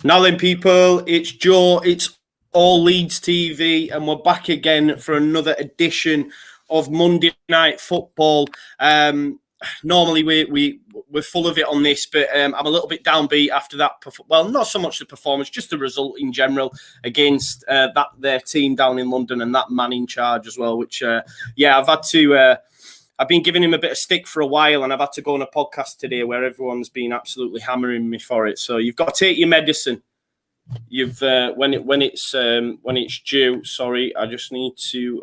Now then, people, it's Joe, it's all Leeds TV, and we're back again for another edition of Monday Night Football. Normally we're full of it on this, but I'm a little bit downbeat after that. Well, not so much the performance, just the result in general against their team down in London and that man in charge as well. Which, I've had to. I've been giving him a bit of stick for a while, and I've had to go on a podcast today where everyone's been absolutely hammering me for it. So you've got to take your medicine. You've when it's due. Sorry, I just need to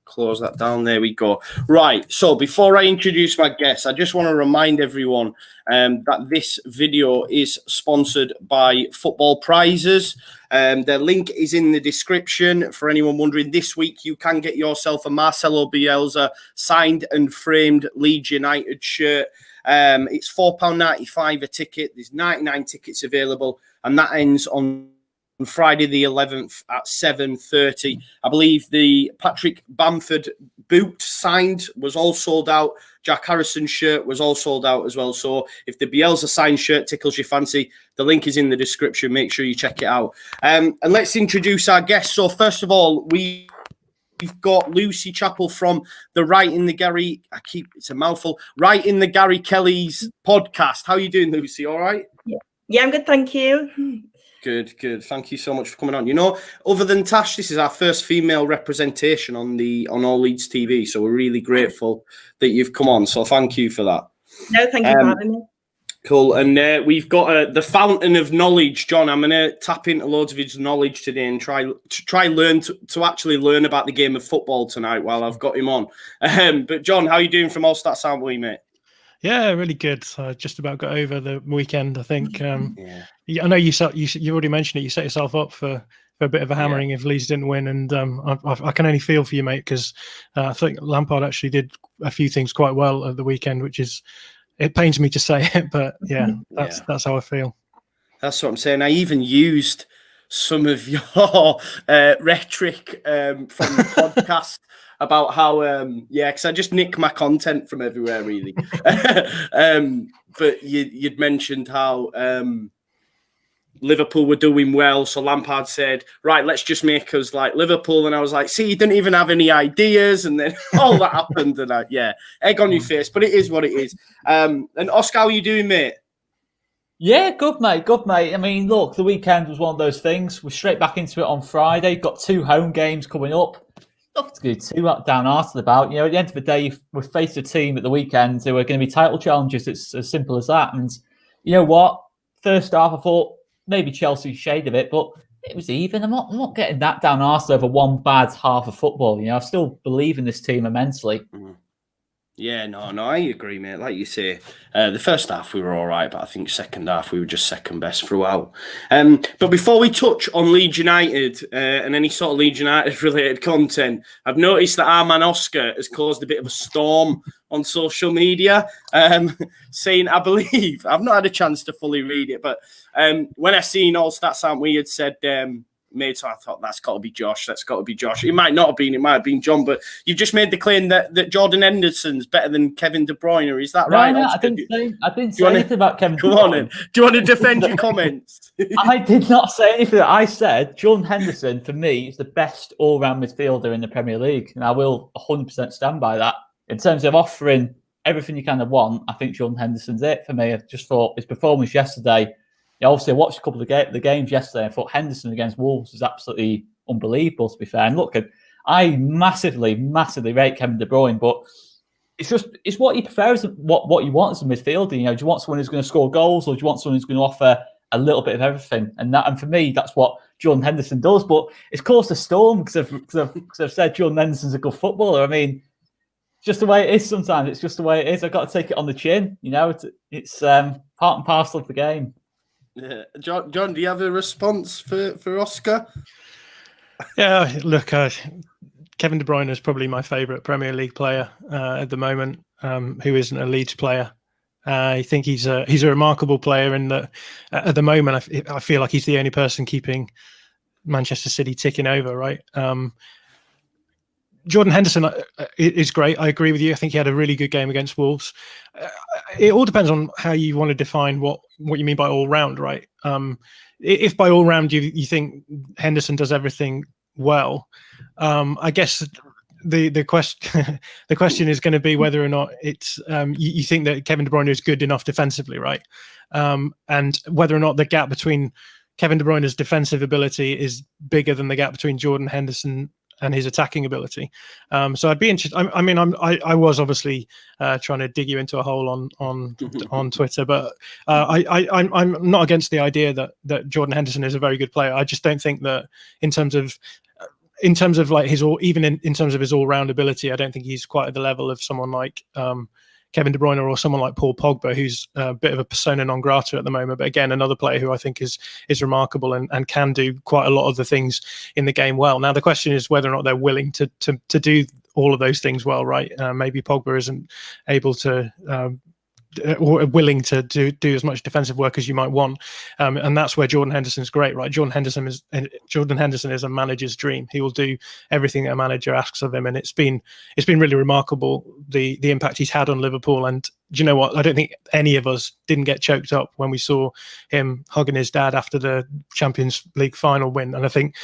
close that down. There we go. Right. So before I introduce my guests, I just want to remind everyone that this video is sponsored by Football Prizes. Their link is in the description. For anyone wondering, this week you can get yourself a Marcelo Bielsa signed and framed Leeds United shirt. It's £4.95 a ticket. There's 99 tickets available, and that ends on Friday the 11th at 7:30. I believe the Patrick Bamford boot signed was all sold out. Jack Harrison's shirt was all sold out as well. So if the Bielsa signed shirt tickles your fancy, the link is in the description. Make sure you check it out. And let's introduce our guests. So first of all, we've got Lucy Chappell from the it's a mouthful, Right in the Gary Kelly's podcast. How are you doing, Lucy? All right? Yeah, I'm good, thank you. Good. Thank you so much for coming on. You know, other than Tash, this is our first female representation on All Leeds TV, so we're really grateful that you've come on. So thank you for that. No, thank you for having me. Cool. And we've got the fountain of knowledge, John. I'm going to tap into loads of his knowledge today and try to actually learn about the game of football tonight while I've got him on. But John, how are you doing from All Stats, aren't we, mate? Yeah, really good. I just about got over the weekend, I think. I know you already mentioned it. You set yourself up for a bit of a hammering if Leeds didn't win, and I can only feel for you, mate, because I think Lampard actually did a few things quite well at the weekend, which is, it pains me to say it, but that's how I feel. That's what I'm saying. I even used some of your rhetoric from the podcast about how, because I just nick my content from everywhere, really. But you'd mentioned how Liverpool were doing well, so Lampard said, right, let's just make us like Liverpool. And I was like, see, you didn't even have any ideas. And then all that happened. And egg on your face, but it is what it is. And Oscar, how are you doing, mate? Yeah, good, mate. I mean, look, the weekend was one of those things. We're straight back into it on Friday. Got 2 home games coming up. Nothing to go too downhearted about. You know, at the end of the day, we've faced a team at the weekend who are going to be title challengers. It's as simple as that. And you know what? First half, I thought maybe Chelsea shade of it, but it was even. I'm not getting that downhearted over one bad half of football. You know, I still believe in this team immensely. Yeah, no, I agree, mate. Like you say, the first half we were all right, but I think second half we were just second best throughout. But before we touch on Leeds United and any sort of Leeds United related content, I've noticed that our man Oscar has caused a bit of a storm on social media, saying, I believe, I've not had a chance to fully read it, but when I seen All Stats Aren't We had said, made, so I thought that's got to be Josh. That's got to be Josh. It might not have been. It might have been John. But you've just made the claim that Jordan Henderson's better than Kevin De Bruyne. Is that right? No, I didn't say anything about Kevin. Come on in. Do you want to defend your comments? I did not say anything. I said Jordan Henderson for me is the best all-round midfielder in the Premier League, and I will 100% stand by that. In terms of offering everything you kind of want, I think Jordan Henderson's it for me. I just thought his performance yesterday. Yeah, obviously, I watched a couple of the games yesterday. I thought Henderson against Wolves was absolutely unbelievable, to be fair. And look, I massively rate Kevin De Bruyne, but it's what you prefer, is what you want as a midfielder. You know, do you want someone who's going to score goals, or do you want someone who's going to offer a little bit of everything? And for me, that's what Jordan Henderson does. But it's caused a storm because I've said Jordan Henderson's a good footballer. I mean, just the way it is sometimes. It's just the way it is. I've got to take it on the chin. You know, it's part and parcel of the game. Yeah. John, do you have a response for Oscar? Yeah, look, Kevin De Bruyne is probably my favourite Premier League player at the moment, who isn't a Leeds player. I think he's a remarkable player in that at the moment I feel like he's the only person keeping Manchester City ticking over, right? Jordan Henderson is great. I agree with you. I think he had a really good game against Wolves. It all depends on how you want to define what you mean by all round, right? If by all round you think Henderson does everything well, I guess the question the question is going to be whether or not it's you think that Kevin De Bruyne is good enough defensively, right? And whether or not the gap between Kevin De Bruyne's defensive ability is bigger than the gap between Jordan Henderson and his attacking ability. So I'd be interested. I was obviously trying to dig you into a hole on Twitter, but I'm not against the idea that Jordan Henderson is a very good player. I just don't think that in terms of like his in terms of his all-round ability, I don't think he's quite at the level of someone like Kevin De Bruyne or someone like Paul Pogba, who's a bit of a persona non grata at the moment. But again, another player who I think is remarkable and can do quite a lot of the things in the game well. Now, the question is whether or not they're willing to do all of those things well, right? Maybe Pogba isn't able to or willing to do as much defensive work as you might want, and that's where Jordan Henderson's great, right? Jordan Henderson is a manager's dream. He will do everything that a manager asks of him, and it's been really remarkable the impact he's had on Liverpool. And do you know what? I don't think any of us didn't get choked up when we saw him hugging his dad after the Champions League final win. And I think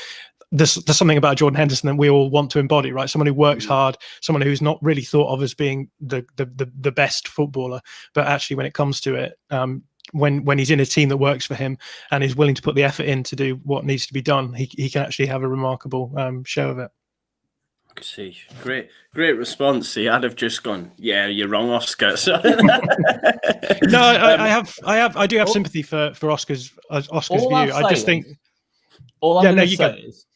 there's something about Jordan Henderson that we all want to embody, right? Someone who works hard, someone who's not really thought of as being the best footballer, but actually when it comes to it, when he's in a team that works for him and is willing to put the effort in to do what needs to be done, he can actually have a remarkable show of it. I see. Great response. See, I'd have just gone, yeah, you're wrong, Oscar. So no, I do have sympathy for Oscar's view. I just think all I'm going to say is,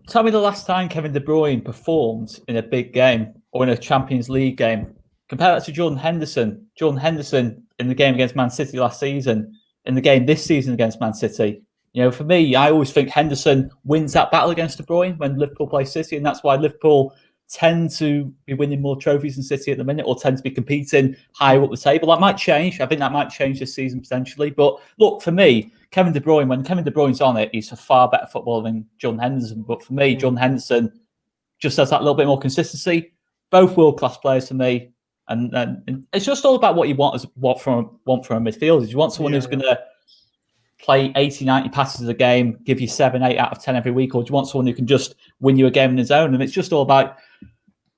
tell me the last time Kevin De Bruyne performed in a big game or in a Champions League game. Compare that to Jordan Henderson. Jordan Henderson in the game against Man City last season, in the game this season against Man City. You know, for me, I always think Henderson wins that battle against De Bruyne when Liverpool play City, and that's why Liverpool tend to be winning more trophies than City at the minute, or tend to be competing higher up the table. That might change. I think that might change this season potentially. But look, for me, Kevin De Bruyne, when Kevin De Bruyne's on it, he's a far better footballer than Jordan Henderson. But for me, Jordan Henderson just has that little bit more consistency. Both world-class players to me. And it's just all about what you want from a midfielder. You want someone who's going to play 80, 90 passes a game, give you 7, 8 out of 10 every week, or do you want someone who can just win you a game in his own? And it's just all about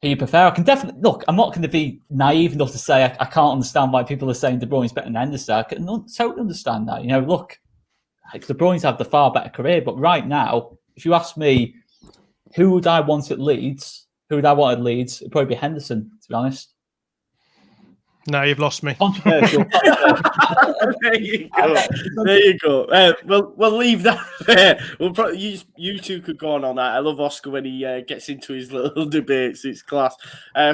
who you prefer. I can definitely look. I'm not going to be naive enough to say I can't understand why people are saying De Bruyne's better than Henderson. I can totally understand that. You know, look, De Bruyne's had the far better career, but right now, if you ask me, who would I want at Leeds? It'd probably be Henderson, to be honest. No, you've lost me. Controversial. There you go. We'll leave that there. We'll probably you two could go on that. I love Oscar when he gets into his little debates. It's class.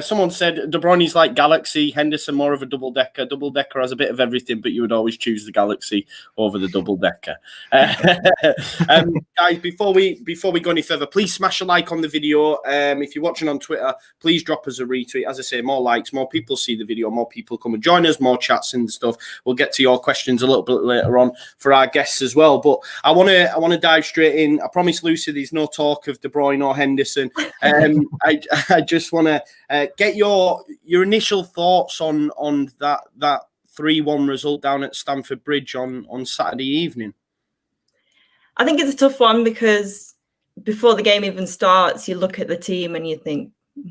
Someone said De Bruyne's like Galaxy, Henderson more of a double decker. Double decker has a bit of everything, but you would always choose the Galaxy over the double decker. Guys, before we go any further, please smash a like on the video. If you're watching on Twitter, please drop us a retweet. As I say, more likes, more people see the video, more people come and join us, more chats and stuff. We'll get to your questions a little bit later on for our guests as well. But I want to dive straight in. I promise Lucy there's no talk of De Bruyne or Henderson. I just want to get your initial thoughts on that 3-1 result down at Stamford Bridge on Saturday evening. I think it's a tough one because before the game even starts, you look at the team and you think,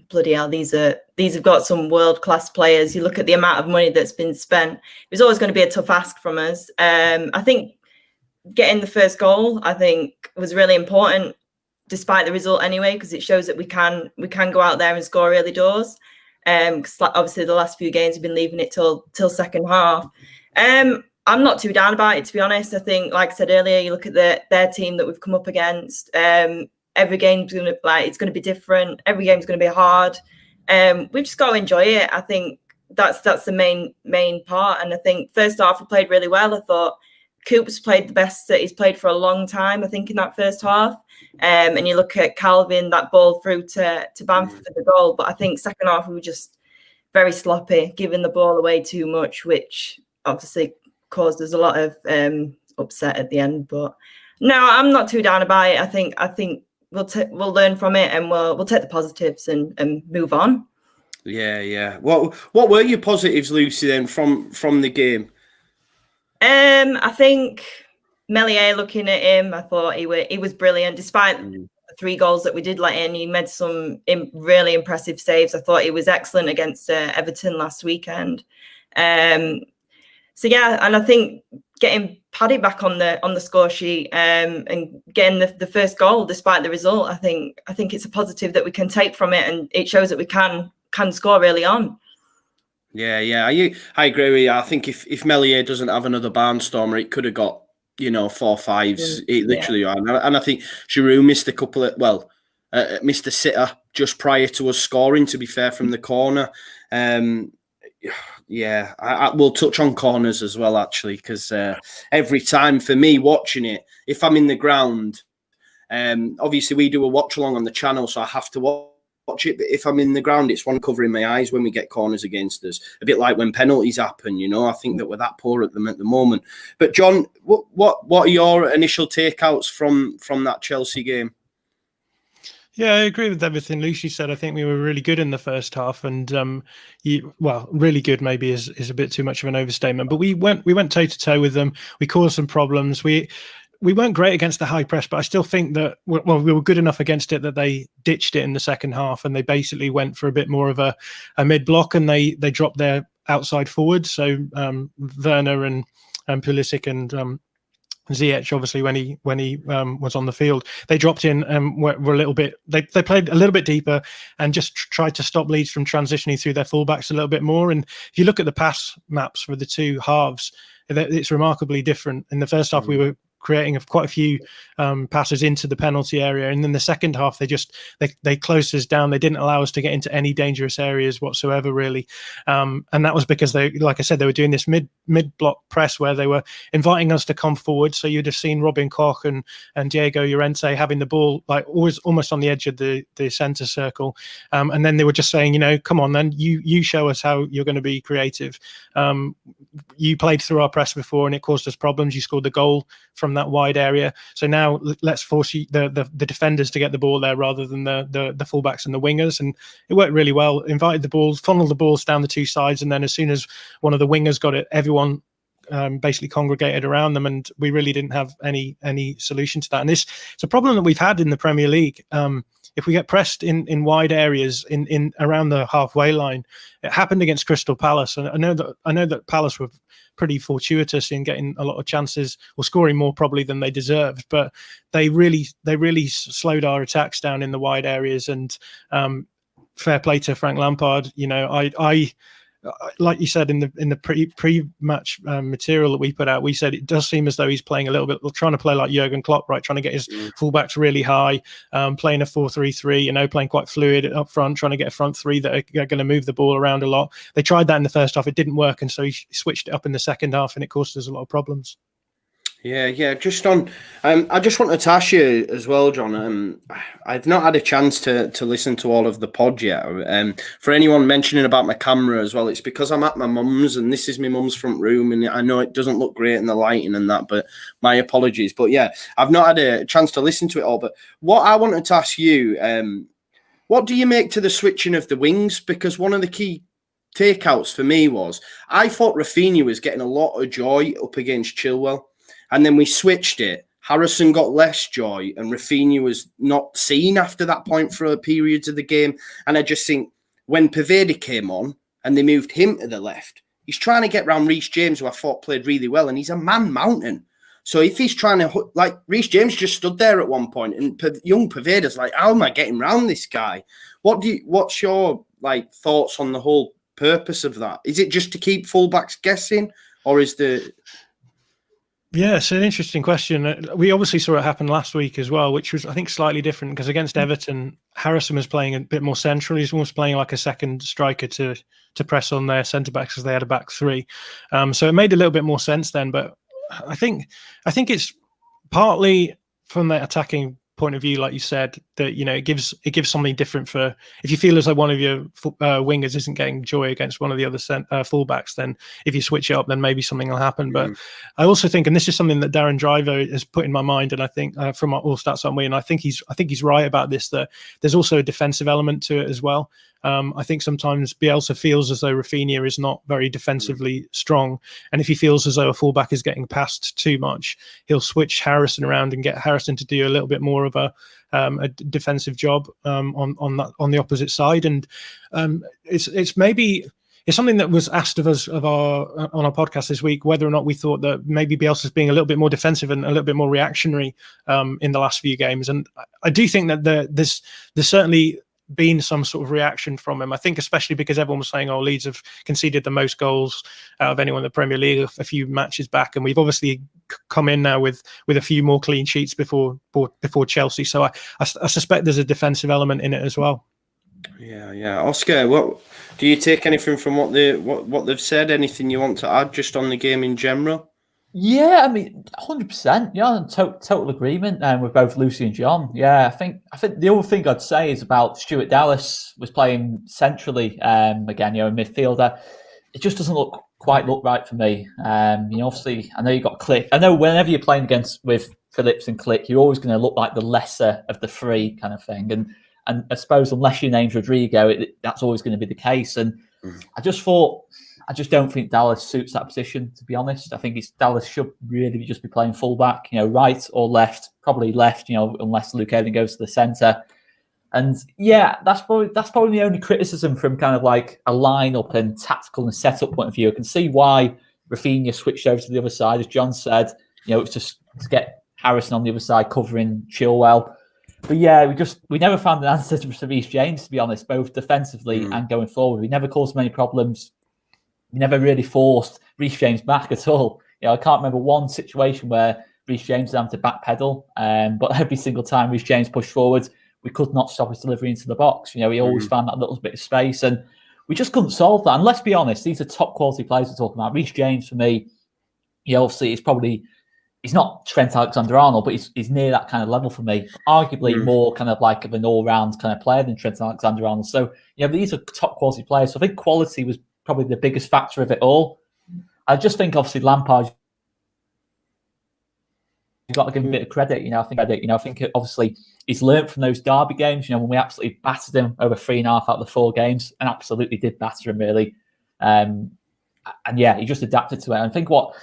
bloody hell, these have got some world-class players. You look at the amount of money that's been spent. It was always going to be a tough ask from us. I think getting the first goal, I think, was really important, despite the result anyway, because it shows that we can go out there and score early doors. Because obviously the last few games have been leaving it till second half. I'm not too down about it, to be honest. I think, like I said earlier, you look at their team that we've come up against. Every game's it's going to be different. Every game's going to be hard. We've just got to enjoy it. I think that's the main part. And I think first half we played really well. I thought Cooper's played the best that he's played for a long time, I think, in that first half. And you look at Calvin, that ball through to Bamford for the goal. But I think second half we were just very sloppy, giving the ball away too much, which obviously caused us a lot of upset at the end. But no, I'm not too down about it. I think we'll learn from it, and we'll take the positives and move on. Yeah. What were your positives, Lucy, then from the game? I think Marriot, looking at him, I thought he was brilliant. Despite the 3 goals that we did let in, he made some really impressive saves. I thought he was excellent against Everton last weekend. So yeah, and I think getting Paddy back on the score sheet and getting the first goal despite the result, I think it's a positive that we can take from it, and it shows that we can score early on. Yeah. I agree with you. I think if Marriot doesn't have another barnstormer, it could have got 4-5s. It literally, and I think Giroud missed a couple of missed a sitter just prior to us scoring. To be fair, from the corner. Yeah, I will touch on corners as well, actually, because every time for me watching it, if I'm in the ground, obviously we do a watch along on the channel, so I have to watch it. But if I'm in the ground, it's one covering my eyes when we get corners against us. A bit like when penalties happen, I think that we're that poor at them at the moment. But John, what are your initial takeouts from that Chelsea game? Yeah, I agree with everything Lucy said. I think we were really good in the first half, and really good maybe is a bit too much of an overstatement. But we went toe to toe with them. We caused some problems. We weren't great against the high press, but I still think that we were good enough against it that they ditched it in the second half, and they basically went for a bit more of a mid block, and they dropped their outside forwards. So Werner and Pulisic and Ziyech, obviously, when he was on the field, they dropped in and were a little bit. They played a little bit deeper and just tried to stop Leeds from transitioning through their fullbacks a little bit more. And if you look at the pass maps for the 2 halves, it's remarkably different. In the first half, we were creating quite a few passes into the penalty area, and then the second half they closed us down. They didn't allow us to get into any dangerous areas whatsoever, really, and that was because they, like I said, they were doing this mid block press where they were inviting us to come forward. So you'd have seen Robin Koch and Diego Llorente having the ball like always almost on the edge of the centre circle, and then they were just saying, come on, then you show us how you're going to be creative. You played through our press before and it caused us problems. You scored the goal from that wide area, so now let's force the defenders to get the ball there rather than the fullbacks and the wingers, and it worked really well. Invited the balls, funneled the balls down the 2 sides, and then as soon as one of the wingers got it, everyone basically congregated around them, and we really didn't have any solution to that. And it's a problem that we've had in the Premier League. If we get pressed in wide areas in around the halfway line, it happened against Crystal Palace, and I know that Palace were pretty fortuitous in getting a lot of chances or scoring more probably than they deserved, but they really slowed our attacks down in the wide areas. And fair play to Frank Lampard. I like you said in the pre-match material that we put out, we said it does seem as though he's playing a little bit, trying to play like Jurgen Klopp, right? Trying to get his fullbacks really high, playing a 4-3-3, playing quite fluid up front, trying to get a front 3 that are going to move the ball around a lot. They tried that in the first half, it didn't work, and so he switched it up in the second half, and it caused us a lot of problems. Yeah. Just on, I just want to Tasha as well, John. I've not had a chance to listen to all of the pod yet. For anyone mentioning about my camera as well, it's because I'm at my mum's, and this is my mum's front room, and I know it doesn't look great in the lighting and that, but my apologies. But yeah, I've not had a chance to listen to it all. But what I wanted to ask you, what do you make to the switching of the wings? Because one of the key takeouts for me was I thought Rafinha was getting a lot of joy up against Chilwell. And then we switched it. Harrison got less joy, and Rafinha was not seen after that point for a period of the game. And I just think when Pavetta came on and they moved him to the left, he's trying to get around Reece James, who I thought played really well, and he's a man mountain. So if he's trying to, like, Reece James just stood there at one point, and young Pavetta's like, how am I getting around this guy? What's your thoughts on the whole purpose of that? Is it just to keep fullbacks guessing, or is the... Yeah, it's an interesting question. We obviously saw it happen last week as well, which was, I think, slightly different because against Everton, Harrison was playing a bit more central. He's almost playing like a second striker to press on their centre-backs because they had a back 3. So it made a little bit more sense then. But I think it's partly from the attacking point of view, like you said, that it gives something different for if you feel as though one of your wingers isn't getting joy against one of the other fullbacks. Then if you switch it up, then maybe something will happen. But I also think, and this is something that Darren Driver has put in my mind, and I think from All Stats on Me, and I think he's right about this, that there's also a defensive element to it as well. I think sometimes Bielsa feels as though Rafinha is not very defensively strong, and if he feels as though a fullback is getting passed too much, he'll switch Harrison around and get Harrison to do a little bit more of a defensive job on the opposite side. And it's something that was asked of us on our podcast this week, whether or not we thought that maybe Bielsa's being a little bit more defensive and a little bit more reactionary in the last few games. And I do think that there's certainly been some sort of reaction from him. I think especially because everyone was saying, Leeds have conceded the most goals out of anyone in the Premier League a few matches back, and we've obviously come in now with a few more clean sheets before Chelsea. So I suspect there's a defensive element in it as well. Yeah. Oscar, what do you take anything from what they've said? Anything you want to add just on the game in general? Yeah, I mean, 100%. Yeah, total agreement with both Lucy and John. Yeah, I think the other thing I'd say is about Stuart Dallas was playing centrally again, in midfielder. It just doesn't look right for me. Obviously, I know you got Click. I know whenever you're playing with Phillips and Click, you're always going to look like the lesser of the three kind of thing. And I suppose unless your name's Rodrigo, that's always going to be the case. And I just don't think Dallas suits that position, to be honest. I think Dallas should really just be playing fullback, right or left, probably left, unless Luke Ayling goes to the centre. And yeah, that's probably the only criticism from kind of like a lineup and tactical and setup point of view. I can see why Rafinha switched over to the other side, as John said. It's just to get Harrison on the other side covering Chilwell. But yeah, we never found an answer to Reece James, to be honest, both defensively and going forward. We never caused him any problems. We never really forced Reece James back at all. I can't remember one situation where Reece James had to backpedal, but every single time Reece James pushed forward, we could not stop his delivery into the box. He always found that little bit of space, and we just couldn't solve that. And let's be honest, these are top quality players we're talking about. Reece James, for me, obviously, he's not Trent Alexander-Arnold, but he's near that kind of level for me. Arguably more kind of like of an all-round kind of player than Trent Alexander-Arnold. So, these are top quality players. So I think quality was probably the biggest factor of it all. I just think, obviously, Lampard, you've got to give him a bit of credit. I think obviously he's learned from those derby games. When we absolutely battered him over 3.5 out of the 4 games, and absolutely did batter him really. And yeah, he just adapted to it. And I think what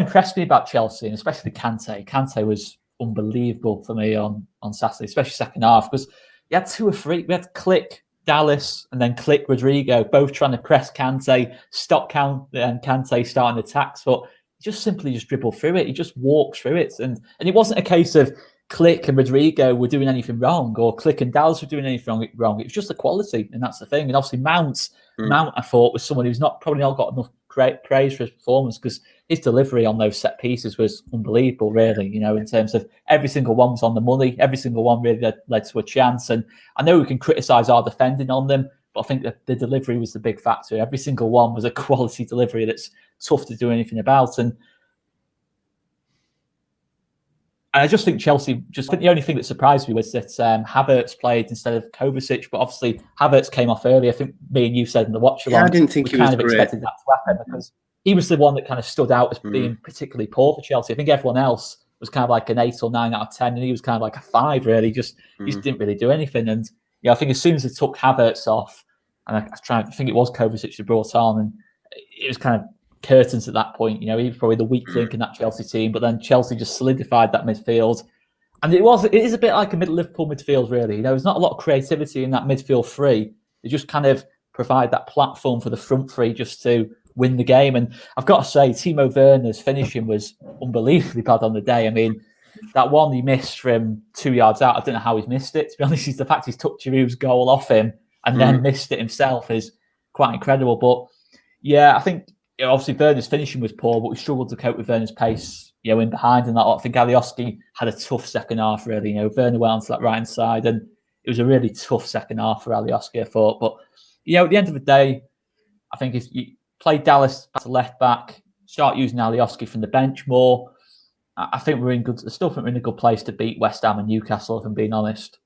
impressed me about Chelsea, and especially Kante was unbelievable for me on Saturday, especially second half, because he had 2 or 3. We had Click, Dallas, and then Click, Rodrigo, both trying to press Kante, stop Kante starting attacks, but he just simply dribbled through it. He just walked through it, and it wasn't a case of Click and Rodrigo were doing anything wrong, or Click and Dallas were doing anything wrong. It was just the quality, and that's the thing. And obviously Mount, I thought, was someone who's probably not got enough praise for his performance, because his delivery on those set pieces was unbelievable, really, in terms of every single one was on the money. Every single one really led to a chance. And I know we can criticise our defending on them, but I think that the delivery was the big factor. Every single one was a quality delivery that's tough to do anything about. And I just think Chelsea, the only thing that surprised me was that Havertz played instead of Kovacic, but obviously Havertz came off early. I think me and you said in the watch along, I didn't think he was great. Expected that to happen, because he was the one that kind of stood out as being particularly poor for Chelsea. I think everyone else was kind of like an 8 or 9 out of 10, and he was kind of like a 5, really. He just didn't really do anything. And I think as soon as they took Havertz off, and I think it was Kovacic who brought on, and it was kind of curtains at that point. He was probably the weak link in that Chelsea team, but then Chelsea just solidified that midfield. And it is a bit like a Liverpool midfield, really. There's not a lot of creativity in that midfield three. They just kind of provide that platform for the front three just to win the game. And I've got to say, Timo Werner's finishing was unbelievably bad on the day. I mean, that one he missed from 2 yards out, I don't know how he's missed it. To be honest, the fact he's took Giroud's goal off him and then missed it himself is quite incredible. But yeah, I think obviously Werner's finishing was poor, but we struggled to cope with Werner's pace, in behind. And that, I think Alioski had a tough second half, really. Werner went onto that right-hand side, and it was a really tough second half for Alioski, I thought. But, at the end of the day, I think if you play Dallas to left back, start using Alioski from the bench more, I think we're in good. I still think we're in a good place to beat West Ham and Newcastle, if I'm being honest.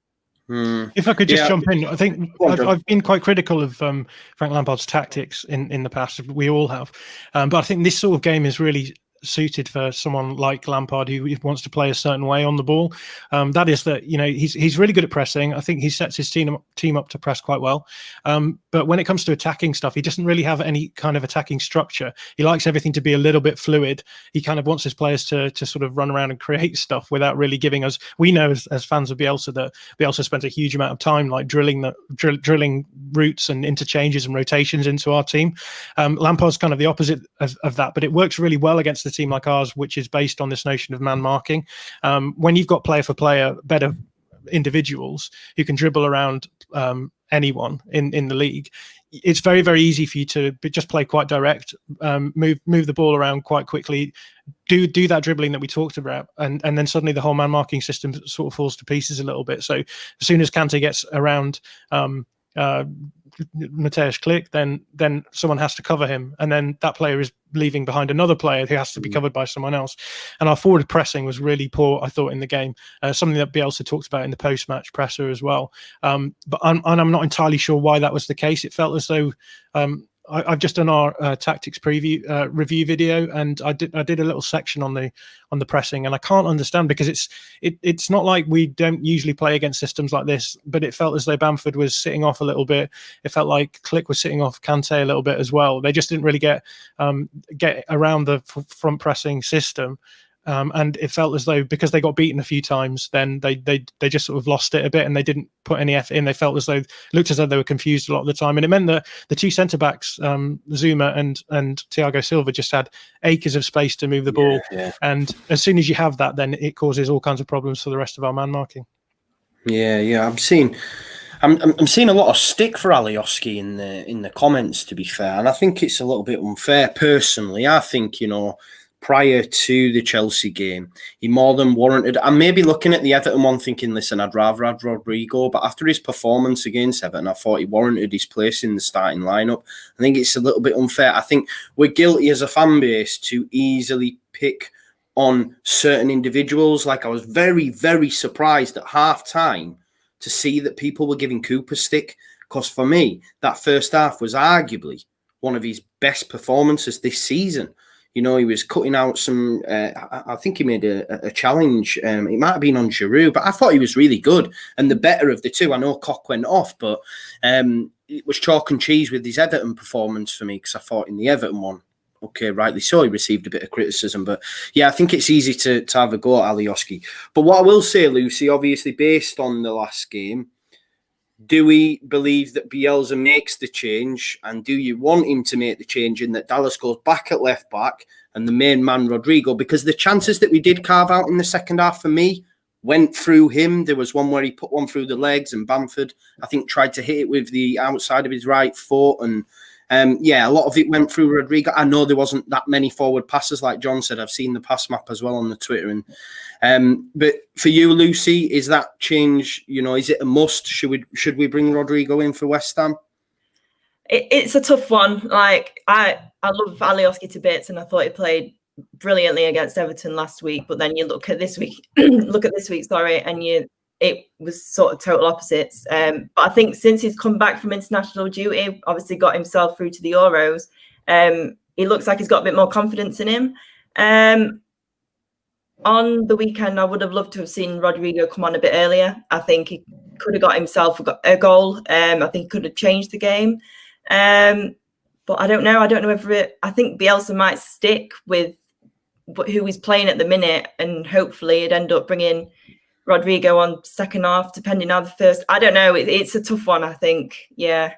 If I could just jump in, I think I've been quite critical of Frank Lampard's tactics in the past. We all have, but I think this sort of game is really suited for someone like Lampard who wants to play a certain way on the ball. That is that, you know, he's really good at pressing. I think he sets his team up to press quite well. But when it comes to attacking stuff, he doesn't really have any kind of attacking structure. He likes everything to be a little bit fluid. He kind of wants his players to sort of run around and create stuff without really giving us. We know as fans of Bielsa that Bielsa spends a huge amount of time like drilling routes and interchanges and rotations into our team. Lampard's kind of the opposite of that, but it works really well against the team like ours, which is based on this notion of man marking. When you've got player for player better individuals who can dribble around anyone in the league, it's very, very easy for you to just play quite direct, move the ball around quite quickly, do that dribbling that we talked about, and then suddenly the whole man marking system sort of falls to pieces a little bit. So as soon as Kante gets around Mateusz Klich, then someone has to cover him, and then that player is leaving behind another player who has to be covered by someone else. And our forward pressing was really poor, I thought, in the game. Something that Bielsa talked about in the post-match presser as well. But I'm not entirely sure why that was the case. It felt as though I've just done our tactics preview review video, and I did a little section on the pressing, and I can't understand, because it's not like we don't usually play against systems like this, but it felt as though Bamford was sitting off a little bit. It felt like Klich was sitting off Kante a little bit as well. They just didn't really get around the front pressing system. And it felt as though because they got beaten a few times, then they just sort of lost it a bit, and they didn't put any effort in. They felt as though looked as though they were confused a lot of the time, and it meant that the two centre backs, Zuma and Thiago Silva, just had acres of space to move the ball. Yeah. And as soon as you have that, then it causes all kinds of problems for the rest of our man marking. Yeah. I'm seeing a lot of stick for Alioski in the comments, to be fair, and I think it's a little bit unfair. Personally, I think, you know, prior to the Chelsea game, he more than warranted. I'm maybe looking at the Everton one thinking, listen, I'd rather have Rodrigo, but after his performance against Everton, I thought he warranted his place in the starting lineup. I think it's a little bit unfair. I think we're guilty as a fan base to easily pick on certain individuals. Like, I was very, very surprised at half-time to see that people were giving Cooper stick, because for me, that first half was arguably one of his best performances this season. You know, he was cutting out some, I think he made a challenge. It might have been on Giroud, but I thought he was really good. And the better of the two, I know Koch went off, but it was chalk and cheese with his Everton performance for me, because I thought in the Everton one, okay, rightly so, he received a bit of criticism. But yeah, I think it's easy to have a go at Alioski. But what I will say, Lucy, obviously based on the last game, do we believe that Bielsa makes the change, and do you want him to make the change in that Dallas goes back at left back and the main man Rodrigo? Because the chances that we did carve out in the second half for me went through him. There was one where he put one through the legs, and Bamford, I think, tried to hit it with the outside of his right foot, and a lot of it went through Rodrigo. I know there wasn't that many forward passes, like John said. I've seen the pass map as well on the Twitter. And but for you, Lucy, is that change, you know, is it a must? Should we bring Rodrigo in for West Ham? It's a tough one. Like, I love Alioski to bits, and I thought he played brilliantly against Everton last week. But then you look at this week, and it was sort of total opposites. But I think since he's come back from international duty, obviously got himself through to the Euros, he looks like he's got a bit more confidence in him. On the weekend, I would have loved to have seen Rodrigo come on a bit earlier. I think he could have got himself a goal. I think he could have changed the game. But I don't know. I don't know whether I think Bielsa might stick with who he's playing at the minute, and hopefully it'd end up bringing Rodrigo on second half, depending on the first. I don't know. It's a tough one, I think. Yeah.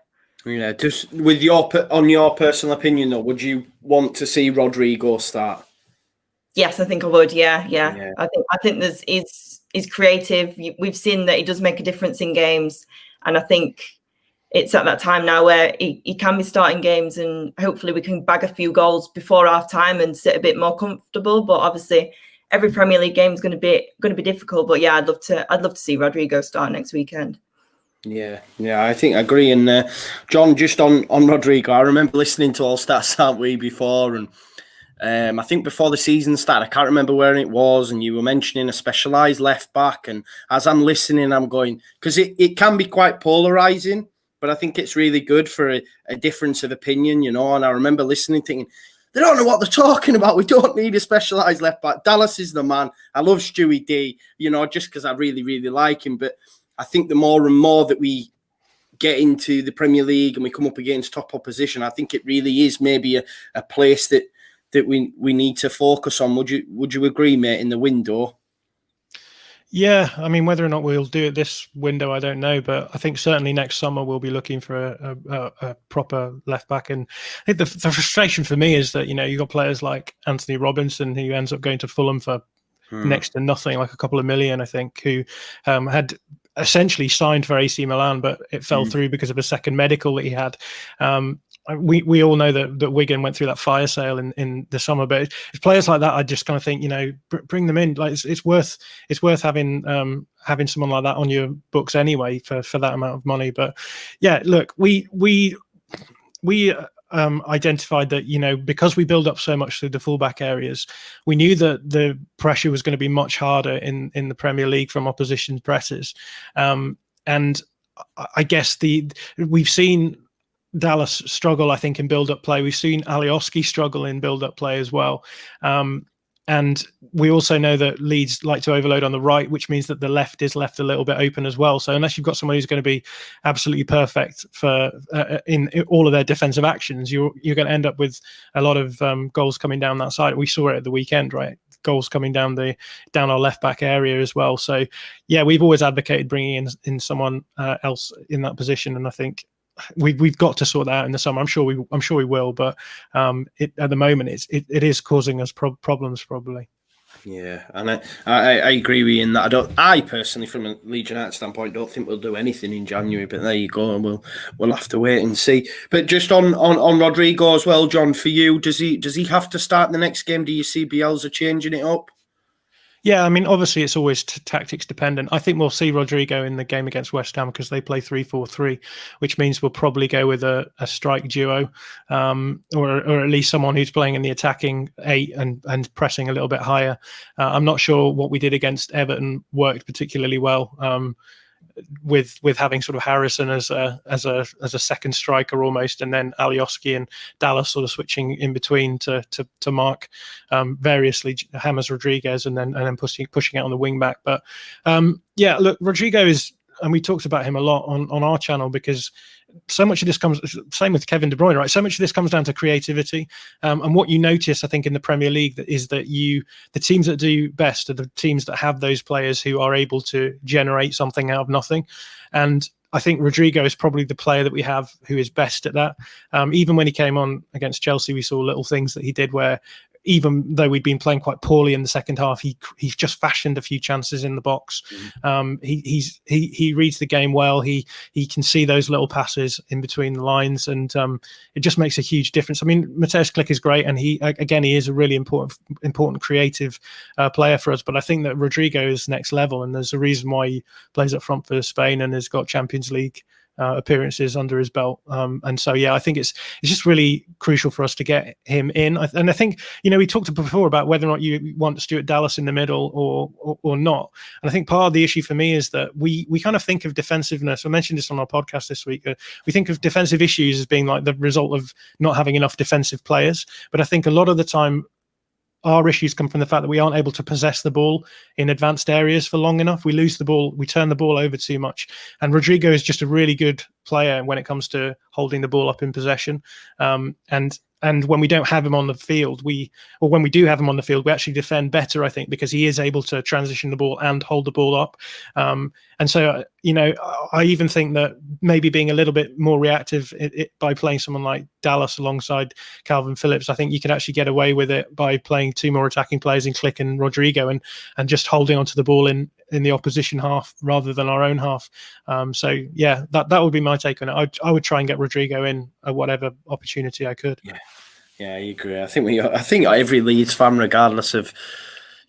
Yeah. Just with your personal opinion, though, would you want to see Rodrigo start? Yes, I think I would. Yeah. I think he's creative. We've seen that he does make a difference in games, and I think it's at that time now where he can be starting games, and hopefully we can bag a few goals before half time and sit a bit more comfortable. But obviously, every Premier League game is going to be difficult. But yeah, I'd love to see Rodrigo start next weekend. Yeah, I think I agree. And John, just on Rodrigo, I remember listening to All Stats, aren't we, before, and I think before the season started, I can't remember where it was, and you were mentioning a specialised left back. And as I'm listening, I'm going, because it can be quite polarising, but I think it's really good for a difference of opinion, you know. And I remember listening, thinking, they don't know what they're talking about. We don't need a specialised left back. Dallas is the man. I love Stewie D, you know, just because I really, really like him. But I think the more and more that we get into the Premier League and we come up against top opposition, I think it really is maybe a place that we need to focus on. Would you agree, mate, in the window? Yeah, I mean, whether or not we'll do it this window, I don't know, but I think certainly next summer we'll be looking for a proper left back. And I think the frustration for me is that, you know, you've got players like Anthony Robinson, who ends up going to Fulham for next to nothing, like a couple of million, I think, who had essentially signed for AC Milan, but it fell through because of a second medical that he had. We all know that Wigan went through that fire sale in the summer, but it's players like that. I just kind of think, you know, bring them in. Like it's worth having someone like that on your books anyway for that amount of money. But yeah, look, we identified that, you know, because we build up so much through the fullback areas, we knew that the pressure was going to be much harder in the Premier League from opposition presses, and I guess we've seen Dallas struggle, I think, in build-up play. We've seen Alioski struggle in build-up play as well. And we also know that Leeds like to overload on the right, which means that the left is left a little bit open as well. So unless you've got someone who's going to be absolutely perfect for in all of their defensive actions, you're going to end up with a lot of goals coming down that side. We saw it at the weekend, right? Goals coming down our left back area as well. So yeah, we've always advocated bringing in someone else in that position, and I think we've got to sort that out in the summer. I'm sure we will, but at the moment it is causing us problems probably. Yeah, and I agree with you in that. I personally, from a Leeds United standpoint, don't think we'll do anything in January. But there you go, and we'll have to wait and see. But just on Rodrigo as well, John, for you, does he have to start the next game? Do you see Bielsa changing it up? Yeah, I mean, obviously it's always tactics dependent. I think we'll see Rodrigo in the game against West Ham because they play 3-4-3, which means we'll probably go with a strike duo, or at least someone who's playing in the attacking 8 and pressing a little bit higher. I'm not sure what we did against Everton worked particularly well. With having sort of Harrison as a second striker almost, and then Alioski and Dallas sort of switching in between to mark variously James Rodriguez and then pushing it on the wing back. But yeah, look, Rodrigo is, and we talked about him a lot on our channel, because so much of this comes, same with Kevin De Bruyne, right? So much of this comes down to creativity. And what you notice, I think, in the Premier League is that the teams that do best are the teams that have those players who are able to generate something out of nothing. And I think Rodrigo is probably the player that we have who is best at that. Even when he came on against Chelsea, we saw little things that he did where, even though we'd been playing quite poorly in the second half, he's just fashioned a few chances in the box. He reads the game well. He can see those little passes in between the lines, and it just makes a huge difference. I mean, Mateusz Klich is great, and he is a really important creative player for us. But I think that Rodrigo is next level, and there's a reason why he plays up front for Spain and has got Champions League appearances under his belt, and so yeah, I think it's just really crucial for us to get him in. And I think, you know, we talked before about whether or not you want Stuart Dallas in the middle or not. And I think part of the issue for me is that we kind of think of defensiveness. I mentioned this on our podcast this week. We think of defensive issues as being like the result of not having enough defensive players, but I think a lot of the time our issues come from the fact that we aren't able to possess the ball in advanced areas for long enough. We lose the ball, we turn the ball over too much. And Rodrigo is just a really good player when it comes to holding the ball up in possession. And when we don't have him on the field, when we do have him on the field, we actually defend better, I think, because he is able to transition the ball and hold the ball up. And so, you know, I even think that maybe being a little bit more reactive by playing someone like Dallas alongside Calvin Phillips, I think you could actually get away with it by playing two more attacking players in Klich and Rodrigo, and just holding onto the ball in the opposition half rather than our own half. So yeah, that would be my take on it. I would try and get Rodrigo in at whatever opportunity I could. Yeah, I agree. I think every Leeds fan, regardless of,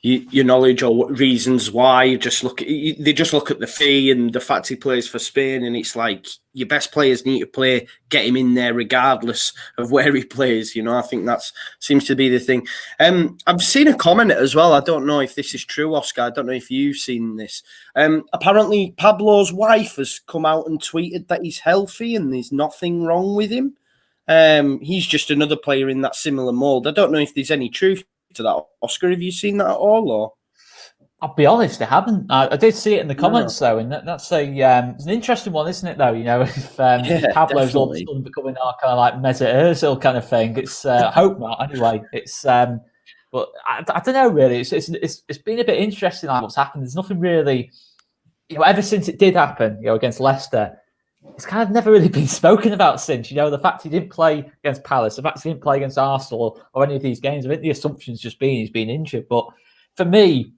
your knowledge or reasons why. They just look at the fee and the fact he plays for Spain, and it's like your best players need to play. Get him in there regardless of where he plays. I think that seems to be the thing. I've seen a comment as well. I don't know if this is true, Oscar. I don't know if you've seen this. Apparently, Pablo's wife has come out and tweeted that he's healthy and there's nothing wrong with him. He's just another player in that similar mould. I don't know if there's any truth to that. Oscar, have you seen that at all? Or I'll be honest, I haven't. I did see it in the comments though, and that's it's an interesting one, isn't it? Though if Pablo's all of a sudden becoming our kind of like Mesut Ozil kind of thing, it's I hope not. Anyway, it's but I don't know really. It's been a bit interesting like what's happened. There's nothing really, ever since it did happen, against Leicester. It's kind of never really been spoken about since. The fact he didn't play against Palace, the fact he didn't play against Arsenal or any of these games. I think the assumption's just been he's been injured. But for me,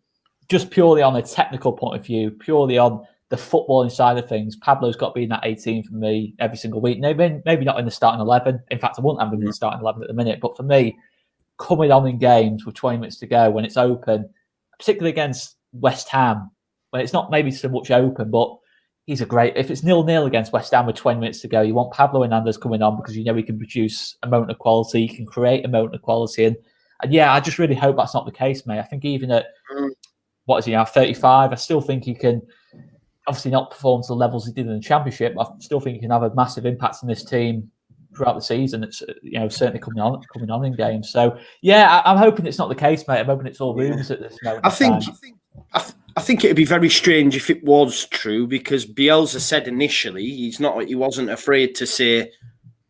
just purely on a technical point of view, purely on the footballing side of things, Pablo's got to be in that 18 for me every single week. Maybe not in the starting 11. In fact, I wouldn't have him in the starting 11 at the minute. But for me, coming on in games with 20 minutes to go when it's open, particularly against West Ham, when it's not maybe so much open, but he's if it's 0-0 against West Ham with 20 minutes to go, you want Pablo Hernandez coming on because he can produce a moment of quality, he can create a moment of quality. And I just really hope that's not the case, mate. I think even at, 35, I still think he can, obviously not perform to the levels he did in the Championship, but I still think he can have a massive impact on this team throughout the season. It's, certainly coming on in games. So, I'm hoping it's not the case, mate. I'm hoping it's all rumours at this moment. I think it'd be very strange if it was true, because Bielsa said initially he wasn't afraid to say,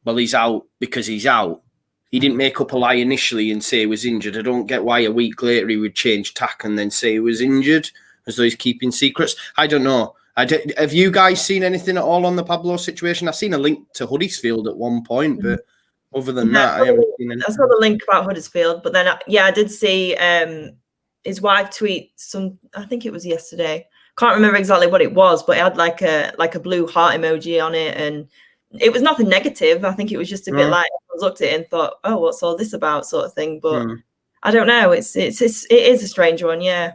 well, he's out because he's out. He didn't make up a lie initially and say he was injured. I don't get why a week later he would change tack and then say he was injured, as though he's keeping secrets. I don't know. Have you guys seen anything at all on the Pablo situation? I've seen a link to Huddersfield at one point, but other than that, I haven't seen anything. I saw the link about Huddersfield, but then I did see his wife tweet I think it was yesterday. Can't remember exactly what it was, but it had like a blue heart emoji on it, and it was nothing negative. I think it was just a bit like I looked at it and thought, oh, what's all this about, sort of thing. But I don't know. It is a strange one, yeah.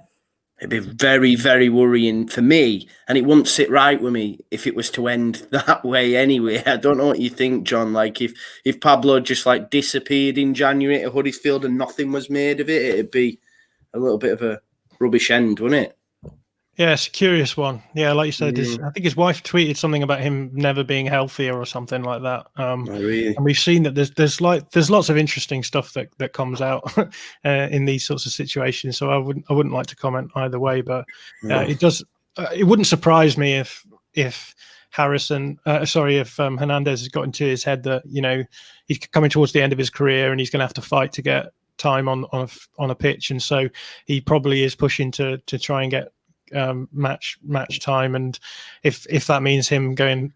It'd be very, very worrying for me, and it wouldn't sit right with me if it was to end that way anyway. I don't know what you think, John. Like if Pablo just like disappeared in January at Huddersfield and nothing was made of it, it'd be a little bit of a rubbish end, wouldn't it? Yeah, it's a curious one. Yeah, like you said, I think his wife tweeted something about him never being healthier or something like that. Really? And we've seen that there's lots of interesting stuff that comes out in these sorts of situations. So I wouldn't like to comment either way, but it wouldn't surprise me if Hernandez has got into his head that he's coming towards the end of his career and he's going to have to fight to get time on a pitch, and so he probably is pushing to try and get match time. And if that means him going,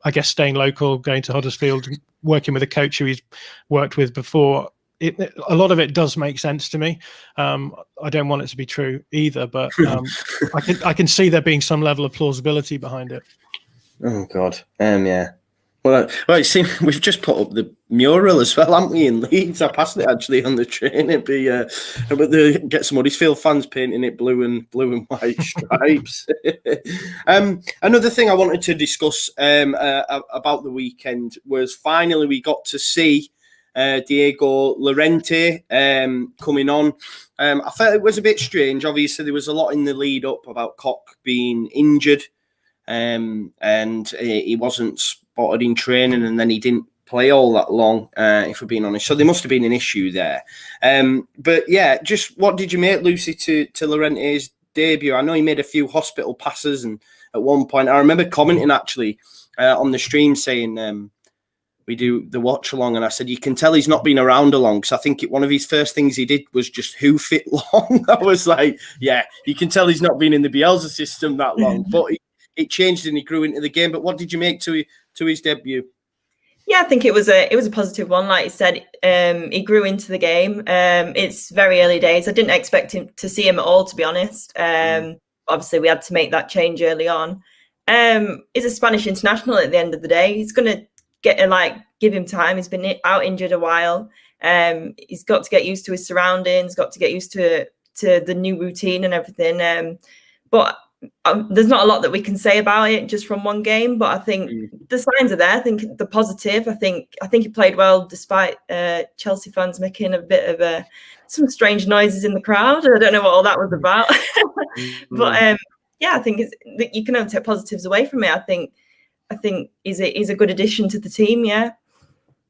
I guess, staying local, going to Huddersfield, working with a coach who he's worked with before, a lot of it does make sense to me. I don't want it to be true either, but I can see there being some level of plausibility behind it. Oh God, yeah. Well, see, we've just put up the mural as well, haven't we, in Leeds? I passed it actually on the train. It'd be, get some Huddersfield fans painting it blue and white stripes. Another thing I wanted to discuss about the weekend was finally we got to see Diego Llorente coming on. I felt it was a bit strange. Obviously, there was a lot in the lead up about Koch being injured, and he wasn't spotted in training, and then he didn't play all that long, if we're being honest. So there must have been an issue there. But yeah, just what did you make, Lucy, to Llorente's debut? I know he made a few hospital passes, and at one point I remember commenting actually on the stream saying we do the watch along, and I said you can tell he's not been around along, because I think one of his first things he did was just hoof it long. I was like, yeah, you can tell he's not been in the Bielsa system that long, but it changed and he grew into the game. But what did you make to his debut? Yeah, I think it was a positive one. Like you said, he grew into the game. It's very early days. I didn't expect him to see him at all, to be honest. Obviously, we had to make that change early on. He's a Spanish international at the end of the day. He's going to give him time. He's been out injured a while. He's got to get used to his surroundings, got to get used to to the new routine and everything. But there's not a lot that we can say about it just from one game. But I think the signs are there. I think the positive. I think he played well despite Chelsea fans making a bit of some strange noises in the crowd. I don't know what all that was about. But yeah, I think you can only take positives away from it. I think he's a good addition to the team. Yeah.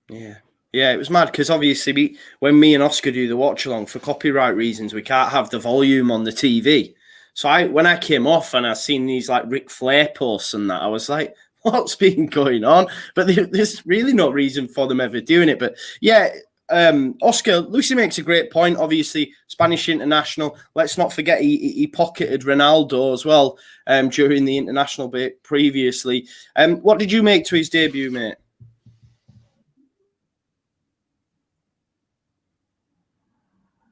Yeah, it was mad because obviously when me and Oscar do the watch along, for copyright reasons, we can't have the volume on the TV. So when I came off and I seen these like Ric Flair posts and that, I was like, what's been going on? But there's really no reason for them ever doing it. But yeah, Oscar, Lucy makes a great point. Obviously, Spanish international. Let's not forget he pocketed Ronaldo as well during the international bit previously. What did you make to his debut, mate?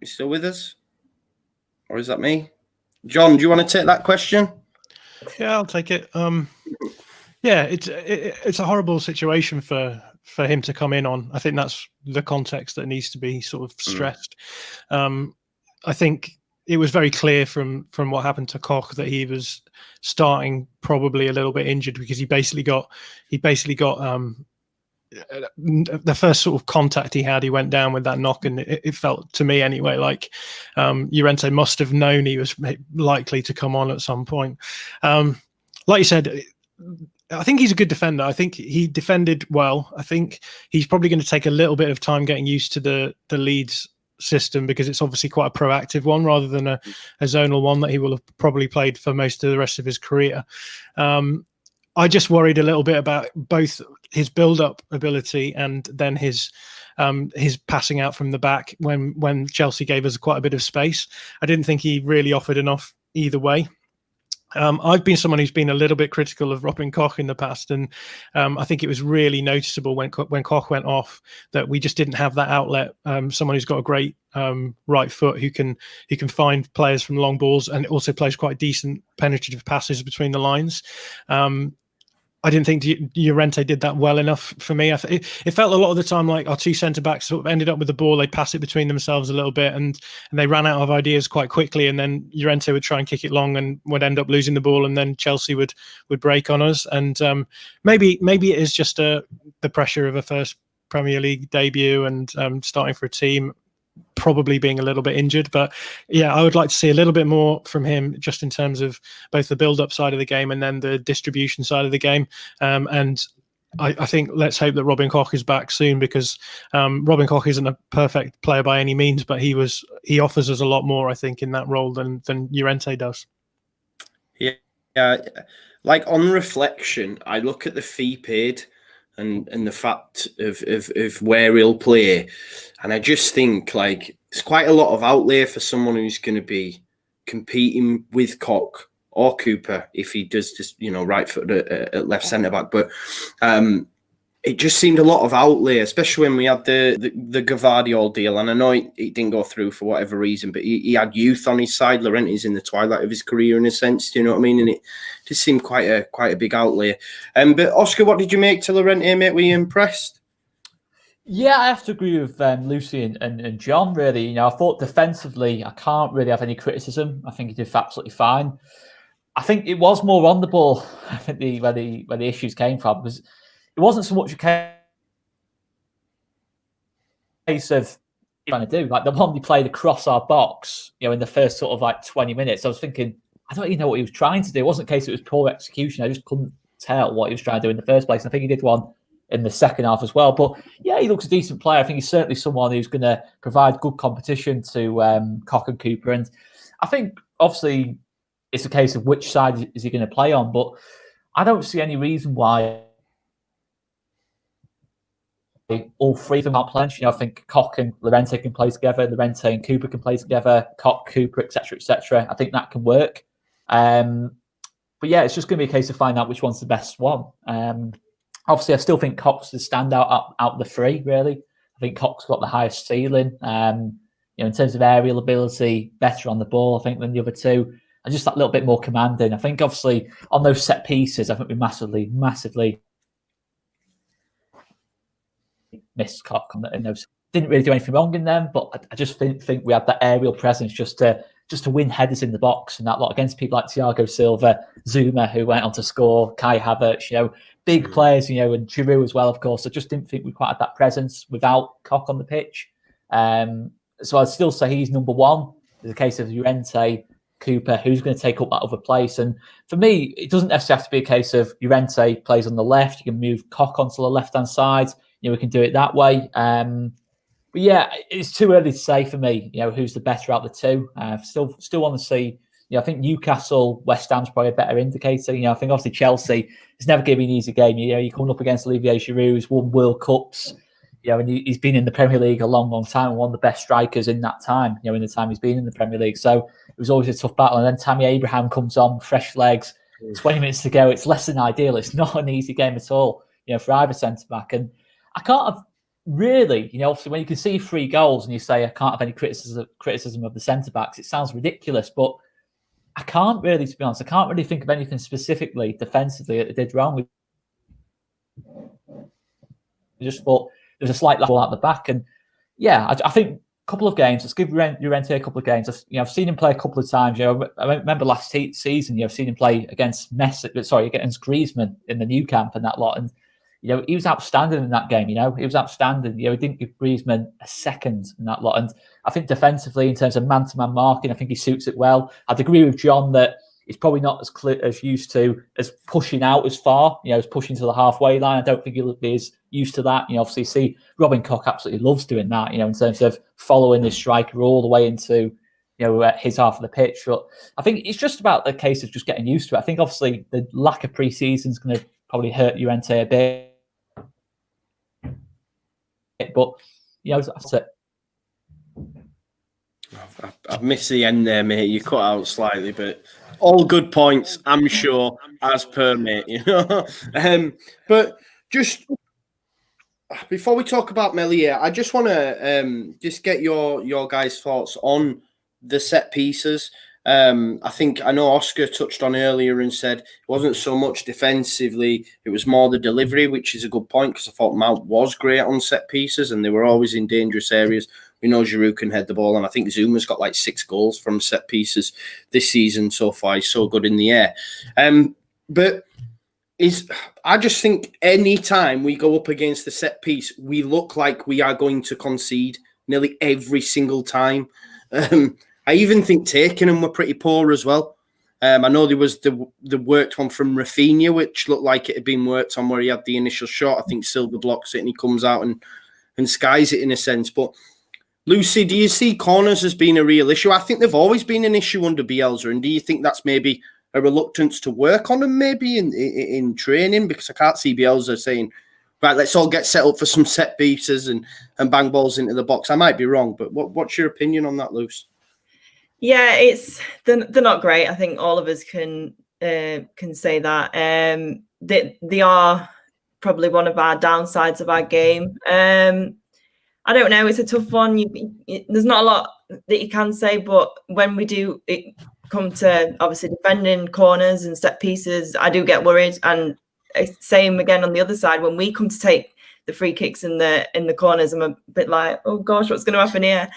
You still with us? Or is that me? John, do you want to take that question? Yeah, I'll take it. Yeah, it's a horrible situation for him to come in on. I think that's the context that needs to be sort of stressed. I think it was very clear from what happened to Koch that he was starting probably a little bit injured because he basically got the first sort of contact he had, he went down with that knock, and it felt to me anyway like Llorente must have known he was likely to come on at some point. Like you said, I think he's a good defender. I think he defended well. I think he's probably going to take a little bit of time getting used to the Leeds system because it's obviously quite a proactive one rather than a zonal one that he will have probably played for most of the rest of his career. I just worried a little bit about both his build-up ability and then his passing out from the back when Chelsea gave us quite a bit of space. I didn't think he really offered enough either way. I've been someone who's been a little bit critical of Robin Koch in the past, and I think it was really noticeable when Koch went off that we just didn't have that outlet. Someone who's got a great right foot who can find players from long balls and also plays quite decent penetrative passes between the lines. I didn't think Llorente did that well enough for me. It felt a lot of the time like our two centre-backs sort of ended up with the ball, they'd pass it between themselves a little bit and they ran out of ideas quite quickly, and then Llorente would try and kick it long and would end up losing the ball, and then Chelsea would break on us. And maybe it is just the pressure of a first Premier League debut and starting for a team, probably being a little bit injured. But yeah, I would like to see a little bit more from him just in terms of both the build-up side of the game and then the distribution side of the game. And I think let's hope that Robin Koch is back soon, because Robin Koch isn't a perfect player by any means, but he offers us a lot more, I think, in that role than Llorente does. Yeah, like on reflection, I look at the fee paid and the fact of where he'll play, and I just think like it's quite a lot of outlay for someone who's going to be competing with Koch or Cooper if he does just right foot at left centre back. But it just seemed a lot of outlay, especially when we had the Gvardiol deal. And I know it didn't go through for whatever reason, but he had youth on his side. Llorente's in the twilight of his career in a sense, do you know what I mean? And it just seemed quite a big outlay. But Oscar, what did you make to Llorente, mate? Were you impressed? Yeah, I have to agree with Lucy and John, really. I thought defensively, I can't really have any criticism. I think he did absolutely fine. I think it was more on the ball. I think where the issues came from was it wasn't so much a case of trying to do like the one he played across our box, in the first sort of like 20 minutes. I was thinking, I don't even know what he was trying to do. It wasn't a case it was poor execution. I just couldn't tell what he was trying to do in the first place. And I think he did one in the second half as well. But yeah, he looks a decent player. I think he's certainly someone who's going to provide good competition to Koch and Cooper. And I think obviously it's a case of which side is he going to play on. But I don't see any reason why all three of them aren't playing. I think Koch and Llorente can play together, Llorente and Cooper can play together, Koch, Cooper, etc., etc. I think that can work. But yeah, it's just going to be a case of finding out which one's the best one. Obviously, I still think Koch's the standout out of the three, really. I think Koch's got the highest ceiling. In terms of aerial ability, better on the ball, I think, than the other two. And just that little bit more commanding. I think, obviously, on those set pieces, I think we massively missed Koch. And those didn't really do anything wrong in them, but I just think we had that aerial presence just to just to win headers in the box and that lot against people like Thiago Silva, Zuma, who went on to score, Kai Havertz, big players, and Giroud as well, of course. I just didn't think we quite had that presence without Koch on the pitch. So I'd still say he's number one. There's a case of Llorente, Cooper, who's going to take up that other place. And for me, it doesn't necessarily have to be a case of Llorente plays on the left. You can move Koch onto the left-hand side. We can do it that way. But yeah, it's too early to say for me, who's the better out of the two. Still want to see, I think Newcastle, West Ham's probably a better indicator. I think obviously Chelsea, it's never going to be an easy game. You're coming up against Olivier Giroud, who's won World Cups. And he's been in the Premier League a long, long time, and one of the best strikers in that time, in the time he's been in the Premier League. So it was always a tough battle. And then Tammy Abraham comes on, fresh legs, 20 minutes to go. It's less than ideal. It's not an easy game at all, for either centre-back. And I can't have really, obviously when you can see 3 goals and you say, I can't have any criticism of the centre-backs, it sounds ridiculous, but I can't really, to be honest, I can't really think of anything specifically defensively that they did wrong. I just thought there's a slight level out the back. And yeah, I think a couple of games, let's give Llorente a couple of games. I've seen him play a couple of times. I remember last season, I've seen him play against against Griezmann in the new camp and that lot. And, he was outstanding in that game, He was outstanding. He didn't give Griezmann a second in that lot. And I think defensively, in terms of man-to-man marking, I think he suits it well. I'd agree with John that he's probably not as clear as used to as pushing out as far, as pushing to the halfway line. I don't think he'll be as used to that. Obviously, see Robin Koch absolutely loves doing that, in terms of following the striker all the way into, his half of the pitch. But I think it's just about the case of just getting used to it. I think obviously the lack of pre-season is going to probably hurt Llorente a bit. But, that's it. I've missed the end there, mate. You cut out slightly, but all good points, I'm sure, as per, mate. But just before we talk about Marriot, I just want to just get your guys' thoughts on the set pieces. I know Oscar touched on earlier and said it wasn't so much defensively, it was more the delivery, which is a good point because I thought Mount was great on set pieces and they were always in dangerous areas. We know Giroud can head the ball, and I think Zuma's got like 6 goals from set pieces this season so far. He's so good in the air. But I just think any time we go up against the set piece, we look like we are going to concede nearly every single time. I even think taking them were pretty poor as well. I know there was the worked one from Rafinha, which looked like it had been worked on where he had the initial shot. I think Silva blocks it and he comes out and skies it in a sense. But Lucy, do you see corners as being a real issue? I think they've always been an issue under Bielsa. And do you think that's maybe a reluctance to work on them maybe in training? Because I can't see Bielsa saying, right, let's all get set up for some set pieces and bang balls into the box. I might be wrong, but what's your opinion on that, Luce? Yeah, they're not great. I think all of us can say that. They are probably one of our downsides of our game. I don't know. It's a tough one. There's not a lot that you can say, but when we do come to obviously defending corners and set pieces, I do get worried. And same again on the other side, when we come to take the free kicks in the corners, I'm a bit like, oh gosh, what's going to happen here?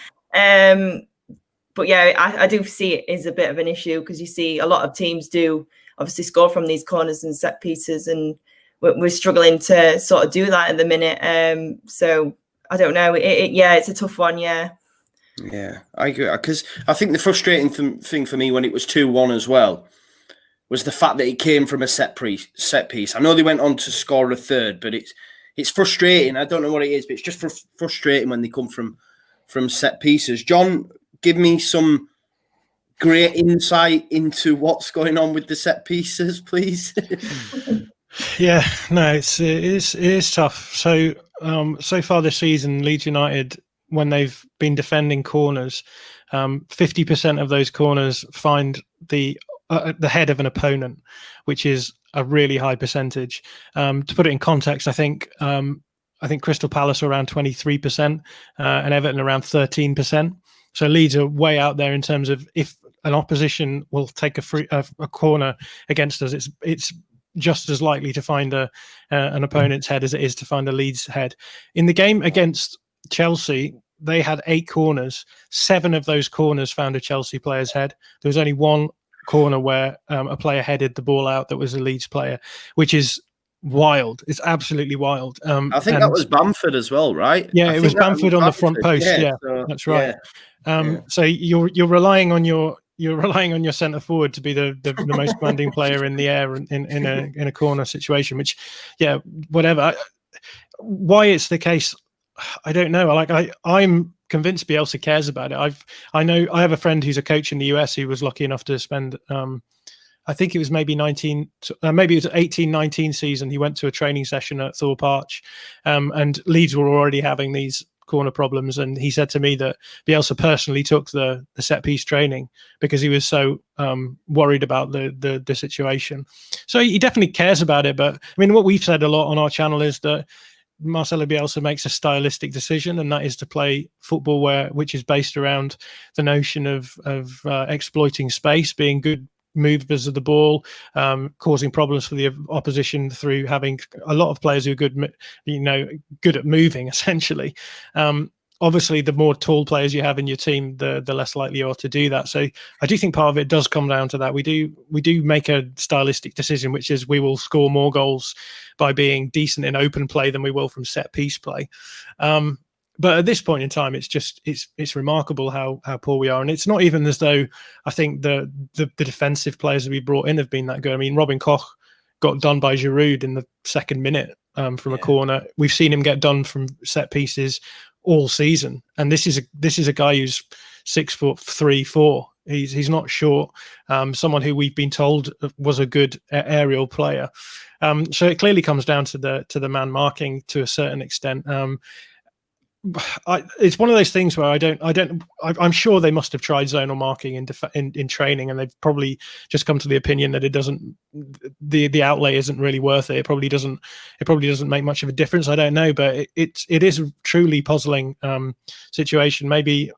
But yeah, I do see it as a bit of an issue because you see a lot of teams do obviously score from these corners and set pieces, and we're struggling to sort of do that at the minute. So I don't know. It's a tough one. Yeah, I agree, because I think the frustrating thing for me when it was 2-1 as well was the fact that it came from a set piece. I know they went on to score a third, but it's frustrating. I don't know what it is, but it's just frustrating when they come from set pieces. John, give me some great insight into what's going on with the set pieces, please. Yeah, no, it is tough. So so far this season, Leeds United, when they've been defending corners, 50% of those corners find the head of an opponent, which is a really high percentage. To put it in context, I think Crystal Palace are around 23% and Everton around 13%. So Leeds are way out there in terms of if an opposition will take a corner against us, it's just as likely to find an opponent's head as it is to find a Leeds head. In the game against Chelsea, they had 8 corners. 7 of those corners found a Chelsea player's head. There was only one corner where a player headed the ball out that was a Leeds player, which is wild. It's absolutely wild. I think that was Bamford as well, right? Yeah, I it think was Bamford on the front post. Yeah, so, that's right. Yeah. So you're relying on your centre forward to be the most commanding player in the air in a corner situation. Which, yeah, whatever. Why it's the case, I don't know. I'm convinced Bielsa cares about it. I know I have a friend who's a coach in the US who was lucky enough to spend. I think it was maybe maybe it was 18-19 season. He went to a training session at Thorpe Arch, and Leeds were already having these corner problems. And he said to me that Bielsa personally took the set piece training because he was so worried about the situation. So he definitely cares about it. But I mean, what we've said a lot on our channel is that Marcelo Bielsa makes a stylistic decision, and that is to play football which is based around the notion of exploiting space, being good movers of the ball, causing problems for the opposition through having a lot of players who are good at moving, essentially. Obviously, the more tall players you have in your team, the less likely you are to do that. So I do think part of it does come down to that. We do make a stylistic decision, which is we will score more goals by being decent in open play than we will from set piece play. But at this point in time, it's remarkable how poor we are, and it's not even as though I think the defensive players that we brought in have been that good. I mean, Robin Koch got done by Giroud in the second minute from a corner. We've seen him get done from set pieces all season, and this is a guy who's 6'3", 4". He's not short. Someone who we've been told was a good aerial player. So it clearly comes down to the man marking to a certain extent. It's one of those things where I'm sure they must have tried zonal marking in training, and they've probably just come to the opinion that it doesn't, the outlay isn't really worth it. It probably doesn't make much of a difference. I don't know, but it is a truly puzzling situation. Maybe,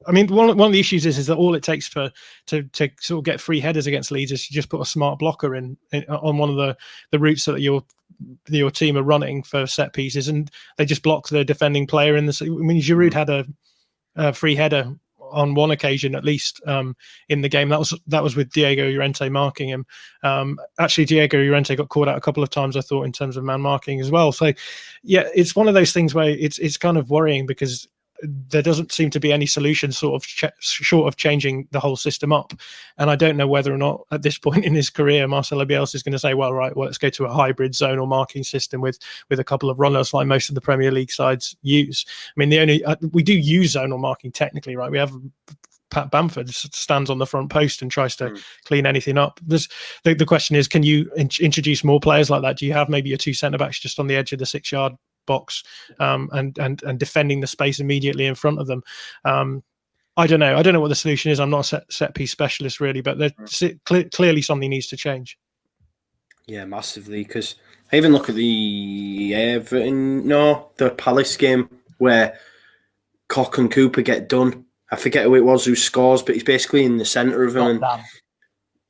I mean, one of the issues is that all it takes to sort of get free headers against Leeds is to just put a smart blocker in on one of the routes that your team are running for set pieces, and they just block the defending player in the. I mean, Giroud had a free header on one occasion at least in the game. That was with Diego Llorente marking him. Actually, Diego Llorente got caught out a couple of times, I thought, in terms of man marking as well. So, yeah, it's one of those things where it's kind of worrying because there doesn't seem to be any solution short of changing the whole system up. And I don't know whether or not at this point in his career, Marcelo Bielsa is going to say, well, let's go to a hybrid zonal marking system with a couple of runners like most of the Premier League sides use. I mean, we do use zonal marking technically, right? We have Pat Bamford stands on the front post and tries to clean anything up. The question is, can you introduce more players like that? Do you have maybe your 2 centre-backs just on the edge of the 6-yard box and defending the space immediately in front of them? I don't know what the solution is. I'm not a set piece specialist really, but clearly something needs to change. Yeah, massively, because I even look at the Palace game where Koch and Cooper get done. I forget who it was who scores, but he's basically in the centre of them.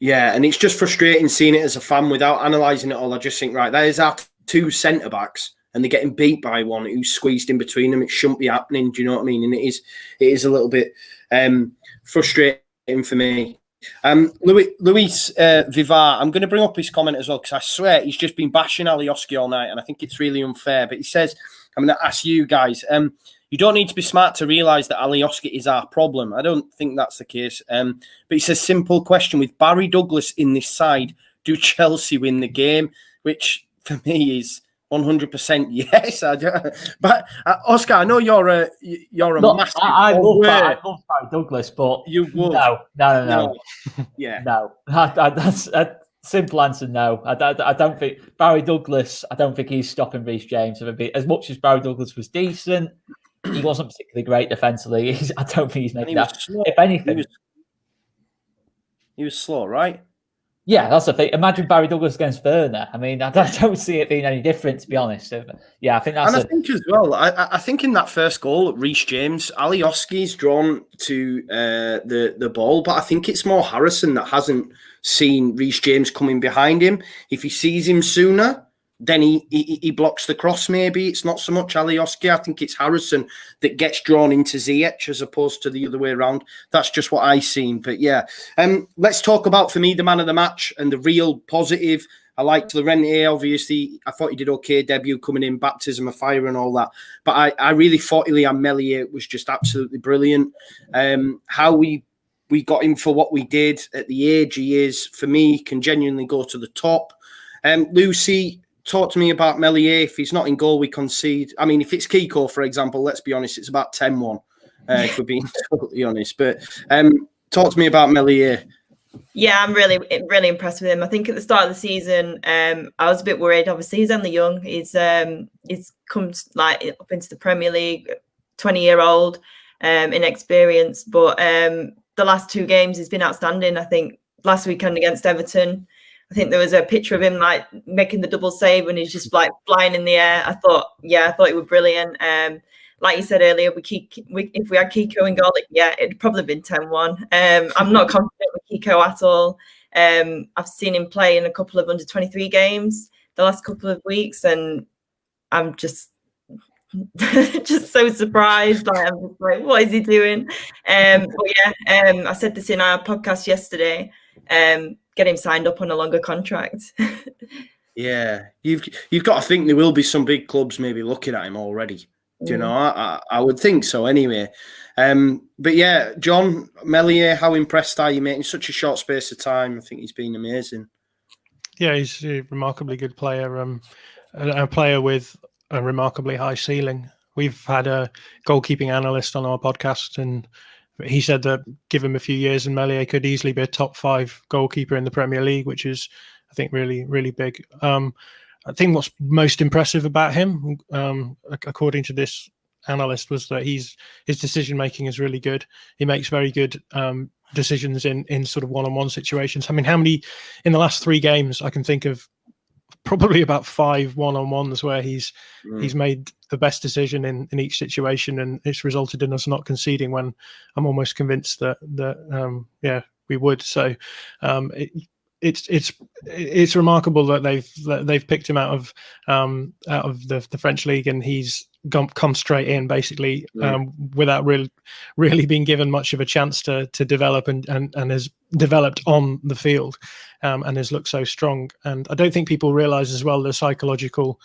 And it's just frustrating seeing it as a fan without analysing it all. I just think, right, there's our 2 centre-backs and they're getting beat by one who's squeezed in between them. It shouldn't be happening. Do you know what I mean? And it is a little bit frustrating for me. Luis Vivar, I'm going to bring up his comment as well because I swear he's just been bashing Alioski all night and I think it's really unfair. But he says, I'm going to ask you guys, you don't need to be smart to realise that Alioski is our problem. I don't think that's the case. But he says, simple question, with Barry Douglas in this side, do Chelsea win the game? Which for me is 100% yes. But Oscar, I know you're a massive. I love Barry Douglas, but you would. No. Yeah, no. That's a simple answer. No, I don't think Barry Douglas. I don't think he's stopping Reece James. As much as Barry Douglas was decent, he wasn't particularly great defensively. I don't think he's making that. If anything, he was slow, right? Yeah, that's the thing. Imagine Barry Douglas against Werner. I mean, I don't see it being any different, to be honest. Yeah, I think that's. And I think as well, I think in that first goal, Reece James, Alioski's drawn to the ball, but I think it's more Harrison that hasn't seen Reece James coming behind him. If he sees him sooner, then he blocks the cross. Maybe it's not so much Alioski. I think it's Harrison that gets drawn into Ziyech as opposed to the other way around. That's just what I seen. But yeah, let's talk about, for me, the man of the match and the real positive. I liked Llorente, obviously. I thought he did okay debut coming in, baptism of fire and all that. But I really thought Ilian Meslier was just absolutely brilliant. How we got him for what we did at the age he is, for me, can genuinely go to the top. Lucy, talk to me about Meslier. If he's not in goal, we concede. I mean, if it's Kiko, for example, let's be honest, it's about 10-1, if we're being totally honest. But talk to me about Meslier. Yeah, I'm really impressed with him. I think at the start of the season, I was a bit worried. Obviously, he's only young. He's come like up into the Premier League, 20-year-old, inexperienced. But the last 2 games, he's been outstanding. I think last weekend against Everton, I think there was a picture of him like making the double save and he's just like flying in the air. I thought it was brilliant. Like you said earlier, if we had Kiko in goal, it'd probably been 10-1. I'm not confident with Kiko at all. I've seen him play in a couple of under-23 games the last couple of weeks, and I'm just so surprised. Like, I'm just like, what is he doing? I said this in our podcast yesterday. Get him signed up on a longer contract. Yeah, you've got to think there will be some big clubs maybe looking at him already. Do you know? I would think so anyway. But yeah, John Meslier, how impressed are you, mate? In such a short space of time, I think he's been amazing. Yeah, he's a remarkably good player. A player with a remarkably high ceiling. We've had a goalkeeping analyst on our podcast, and he said that give him a few years and Meslier could easily be a top 5 goalkeeper in the Premier League, which is, I think, really, really big. I think what's most impressive about him, according to this analyst, was that his decision making is really good. He makes very good decisions in sort of one-on-one situations. I mean, how many in the last 3 games I can think of? Probably about 5 one-on-ones where he's made the best decision in each situation, and it's resulted in us not conceding when I'm almost convinced that we would. So it's remarkable that they've picked him out of the French league, and he's come straight in basically without really being given much of a chance to develop and has developed on the field, and has looked so strong. And I don't think people realise as well the psychological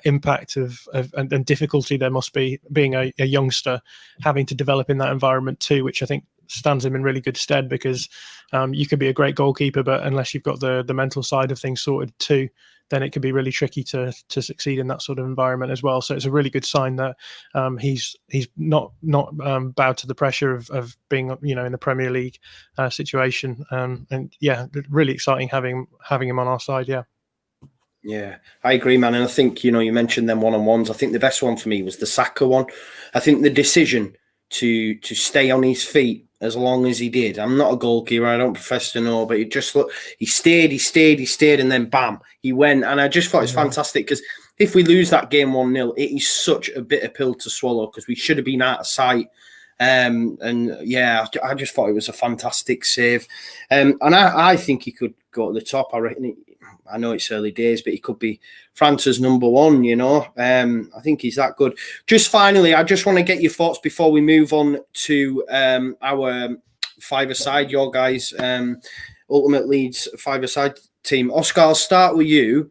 impact and difficulty there must be being a youngster having to develop in that environment too, which I think stands him in really good stead, because you could be a great goalkeeper, but unless you've got the mental side of things sorted too, then it can be really tricky to succeed in that sort of environment as well. So it's a really good sign that he's not bowed to the pressure of being in the Premier League situation. And yeah, really exciting having him on our side. Yeah, I agree, man. And I think, you mentioned them one-on-ones. I think the best one for me was the Saka one. I think the decision to stay on his feet as long as he did. I'm not a goalkeeper, I don't profess to know, but he stayed, and then bam, he went. And I just thought it was fantastic, because if we lose that game 1-0, it is such a bitter pill to swallow, because we should have been out of sight. And yeah, I just thought it was a fantastic save. And I think he could go to the top. I reckon. I know it's early days, but he could be France's number 1, I think he's that good. Just finally, I just want to get your thoughts before we move on to our five-a-side, your guys' Ultimate Leeds five-a-side team. Oscar, I'll start with you.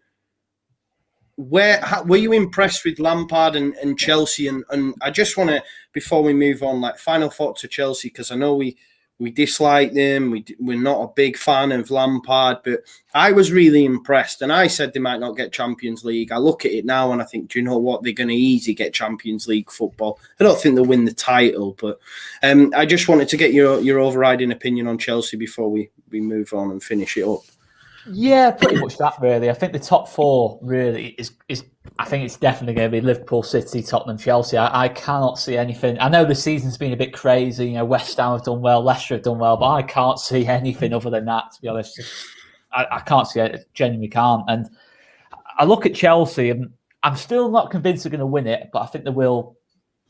Were you impressed with Lampard and Chelsea? And I just want to, before we move on, final thought to Chelsea, because I know we dislike them. We're not a big fan of Lampard, but I was really impressed. And I said they might not get Champions League. I look at it now and I think, do you know what? They're going to easily get Champions League football. I don't think they'll win the title, but I just wanted to get your overriding opinion on Chelsea before we move on and finish it up. Yeah, pretty much that, really. I think the top 4 really is I think it's definitely going to be Liverpool, City, Tottenham, Chelsea. I cannot see anything. I know the season's been a bit crazy. West Ham have done well, Leicester have done well, but I can't see anything other than that, to be honest. I can't see it, genuinely can't. And I look at Chelsea, and I'm still not convinced they're going to win it, but I think they will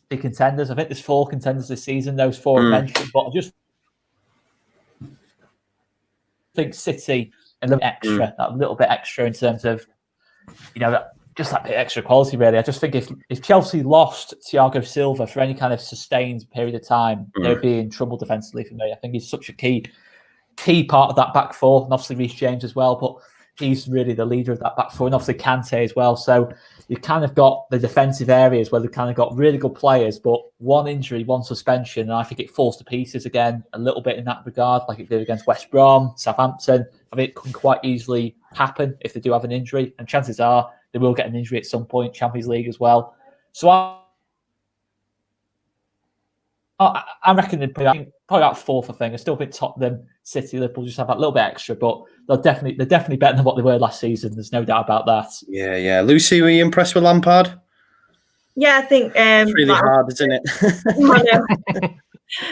be contenders. I think there's 4 contenders this season, those 4 I mentioned, but I just think City a little bit extra in terms of just that bit extra quality, really. I just think if Chelsea lost Thiago Silva for any kind of sustained period of time, they'd be in trouble defensively for me. I think he's such a key part of that back four, and obviously Reece James as well, but he's really the leader of that back four, and obviously Kante as well. So you've kind of got the defensive areas where they've kind of got really good players, but one injury, one suspension, and I think it falls to pieces again a little bit in that regard, like it did against West Brom, Southampton. I mean, it can quite easily happen if they do have an injury, and chances are they will get an injury at some point, Champions League as well. So I reckon they're probably about fourth, I think. I still think Tottenham, City, Liverpool just have that little bit extra, but they're definitely better than what they were last season. There's no doubt about that. Yeah. Lucy, were you impressed with Lampard? Yeah, I think it's really hard, isn't it?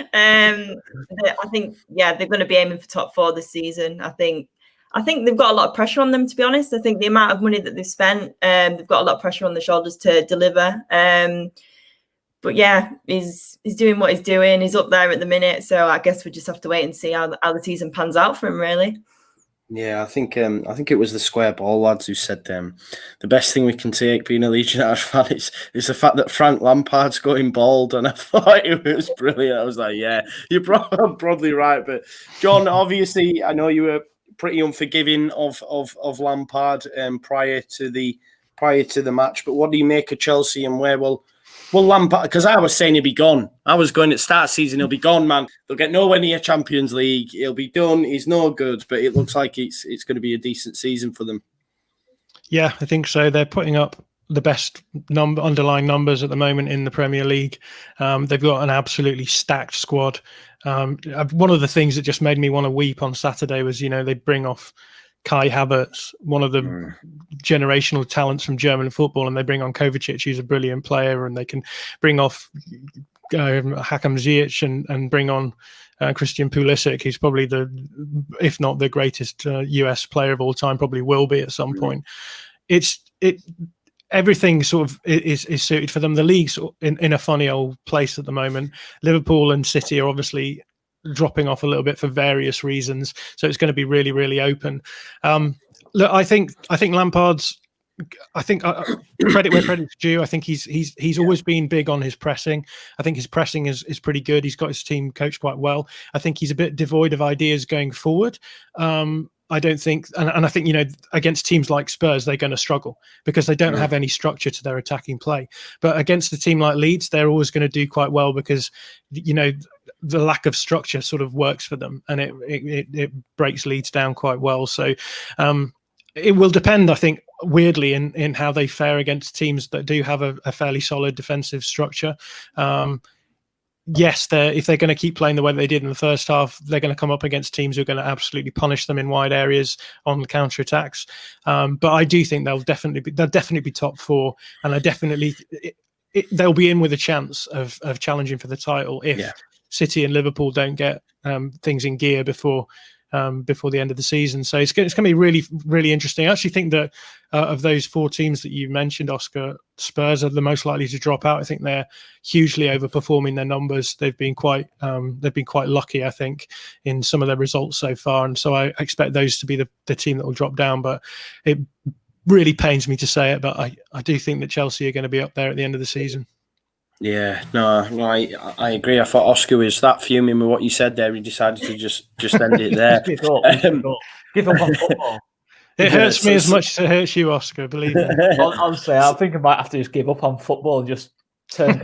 I think they're going to be aiming for top four this season. I think they've got a lot of pressure on them, to be honest. I think the amount of money that they've spent, they've got a lot of pressure on their shoulders to deliver. But yeah, he's doing what he's doing. He's up there at the minute, so I guess we just have to wait and see how the season pans out for him, really. Yeah, I think it was the Square Ball lads who said the best thing we can take being a Leeds United fan is the fact that Frank Lampard's going bald, and I thought it was brilliant. I was like, yeah, you're probably right. But John, obviously, I know you were pretty unforgiving of Lampard prior to the match. But what do you make of Chelsea, and where will Lampard? Because I was saying he'll be gone. I was going to start season, he'll be gone, man. They'll get nowhere near Champions League. He'll be done. He's no good. But it looks like it's going to be a decent season for them. Yeah, I think so. They're putting up the best underlying numbers at the moment in the Premier League. They've got an absolutely stacked squad. One of the things that just made me want to weep on Saturday was, they bring off Kai Havertz, one of the generational talents from German football, and they bring on Kovacic, who's a brilliant player, and they can bring off Hakim Ziyech and bring on Christian Pulisic, who's probably if not the greatest US player of all time, probably will be at some point. Everything sort of is suited for them. The league's in a funny old place at the moment. Liverpool and City are obviously dropping off a little bit for various reasons, so it's going to be really, really open. Look, I think Lampard's. I think credit where credit's due. I think he's always been big on his pressing. I think his pressing is pretty good. He's got his team coached quite well. I think he's a bit devoid of ideas going forward. I don't think, and I think, against teams like Spurs, they're going to struggle because they don't have any structure to their attacking play. But against a team like Leeds, they're always going to do quite well because, the lack of structure sort of works for them, and it breaks Leeds down quite well. So it will depend, I think, weirdly, in how they fare against teams that do have a fairly solid defensive structure. Yes, if they're going to keep playing the way they did in the first half, they're going to come up against teams who are going to absolutely punish them in wide areas on counter attacks. But I do think they'll definitely be top four, and they'll be in with a chance of challenging for the title if City and Liverpool don't get things in gear before the end of the season. So it's going to be really, really interesting. I actually think that of those four teams that you mentioned, Oscar, Spurs are the most likely to drop out. I think they're hugely overperforming their numbers. They've been quite lucky, I think, in some of their results so far. And so I expect those to be the team that will drop down. But it really pains me to say it, but I do think that Chelsea are going to be up there at the end of the season. Yeah, no, I agree. I thought Oscar was that fuming with what you said there. He decided to just end it there. Give up on football. It hurts me as much as it hurts you, Oscar, believe me. Honestly, I think I might have to just give up on football and just turn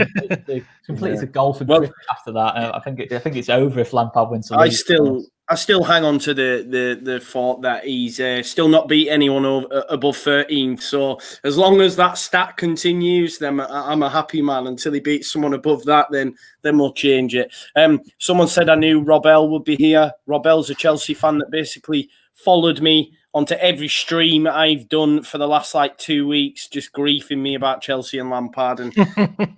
completely to golf and cricket after that. I think it's over if Lampard wins the league. I still hang on to the thought that he's still not beat anyone above 13th. So as long as that stat continues, then I'm a happy man. Until he beats someone above that, then we'll change it. Someone said I knew Rob L would be here. Rob L's a Chelsea fan that basically followed me onto every stream I've done for the last 2 weeks, just griefing me about Chelsea and Lampard. And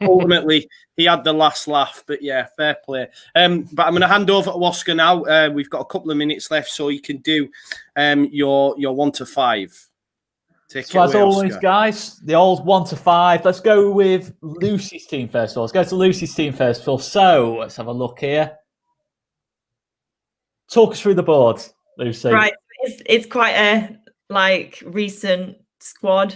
ultimately, he had the last laugh. But yeah, fair play. But I'm going to hand over to Oscar now. We've got a couple of minutes left, so you can do your 1 to 5. So as always, guys, the old 1 to 5. Let's go with Lucy's team first of all. Let's go to Lucy's team first of all. So let's have a look here. Talk us through the board, Lucy. Right. It's quite a recent squad.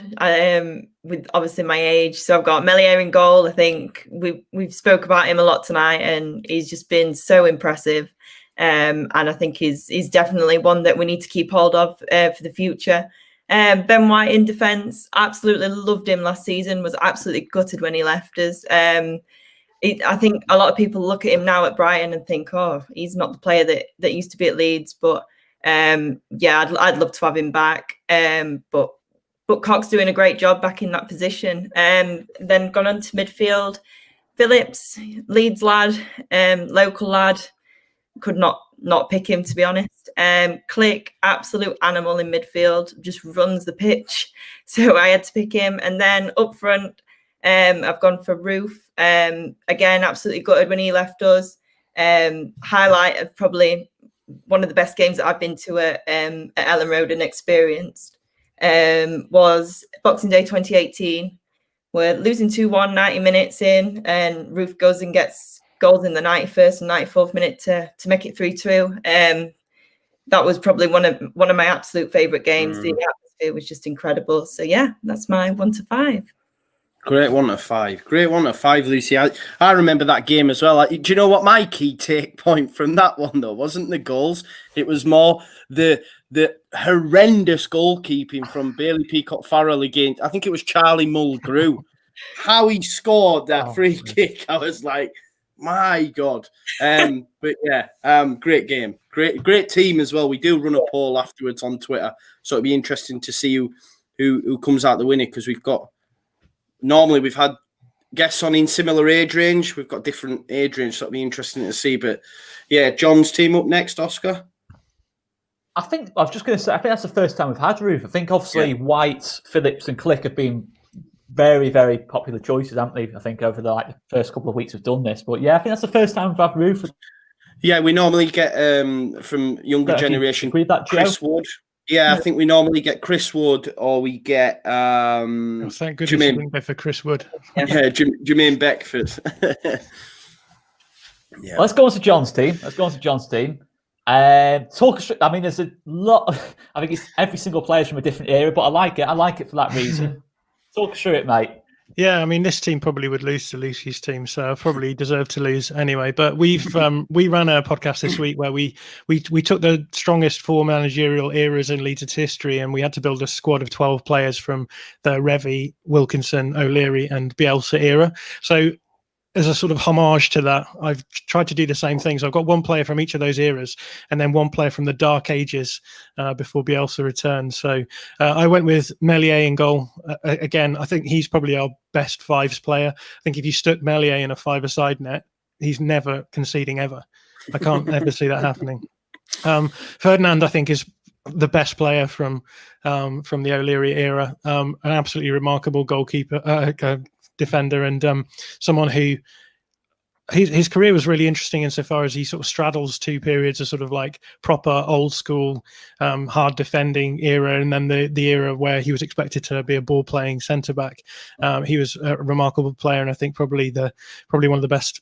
With obviously my age, so I've got Marriot in goal. I think we've spoke about him a lot tonight, and he's just been so impressive. And I think he's definitely one that we need to keep hold of for the future. Ben White in defence, absolutely loved him last season. Was absolutely gutted when he left us. I think a lot of people look at him now at Brighton and think, oh, he's not the player that used to be at Leeds. But yeah, I'd love to have him back. But Cock's doing a great job back in that position. Then gone on to midfield. Phillips, Leeds lad, local lad. Could not pick him, to be honest. Click, absolute animal in midfield, just runs the pitch. So I had to pick him. And then up front, I've gone for Roof. Again, absolutely gutted when he left us. Highlight of probably one of the best games that I've been to at Ellen Road and experienced was Boxing Day 2018. We're losing 2-1, 90 minutes in, and Roof goes and gets goals in the 91st and 94th minute to make it 3-2. That was probably one of my absolute favourite games. The atmosphere was just incredible. So yeah, that's my 1 to 5. Great 1 to 5. Great 1 to 5, Lucy. I remember that game as well. Do you know what my key take point from that one though wasn't the goals? It was more the horrendous goalkeeping from Bailey Peacock Farrell against, I think it was Charlie Mulgrew. How he scored that free kick, I was like, my God. But yeah, great game. Great team as well. We do run a poll afterwards on Twitter, so it'll be interesting to see who comes out the winner, because normally we've had guests on in similar age range. We've got different age range, so it'll be interesting to see. But yeah, John's team up next, Oscar. I think that's the first time we've had Roof. I think obviously White, Phillips and Click have been very, very popular choices, haven't they? I think over the first couple of weeks we've done this. But yeah, I think that's the first time we've had Roof. Yeah, we normally get from younger generation Chris Wood. Yeah, I think we normally get Chris Wood, or we get thank goodness you didn't go for Chris Wood. Yeah, Jermaine Beckford. Yeah. Let's go on to John's team. Talk us through, I mean, there's a lot. I think it's every single player's from a different era, but I like it. I like it for that reason. Talk us through it, mate. Yeah, I mean, this team probably would lose to Lucy's team, so I probably deserve to lose anyway. But we ran a podcast this week where we took the strongest 4 managerial eras in Leeds history, and we had to build a squad of 12 players from the Revie, Wilkinson, O'Leary, and Bielsa era. So as a sort of homage to that, I've tried to do the same thing. So I've got 1 player from each of those eras, and then 1 player from the dark ages before Bielsa returned. So I went with Marriot in goal. Again, I think he's probably our best fives player. I think if you stuck Marriot in a 5-a-side net, he's never conceding ever. I can't ever see that happening. Ferdinand, I think, is the best player from the O'Leary era. An absolutely remarkable goalkeeper, defender, and someone who his career was really interesting insofar as he sort of straddles 2 periods of sort of like proper old school hard defending era, and then the era where he was expected to be a ball playing centre back. He was a remarkable player, and I think probably one of the best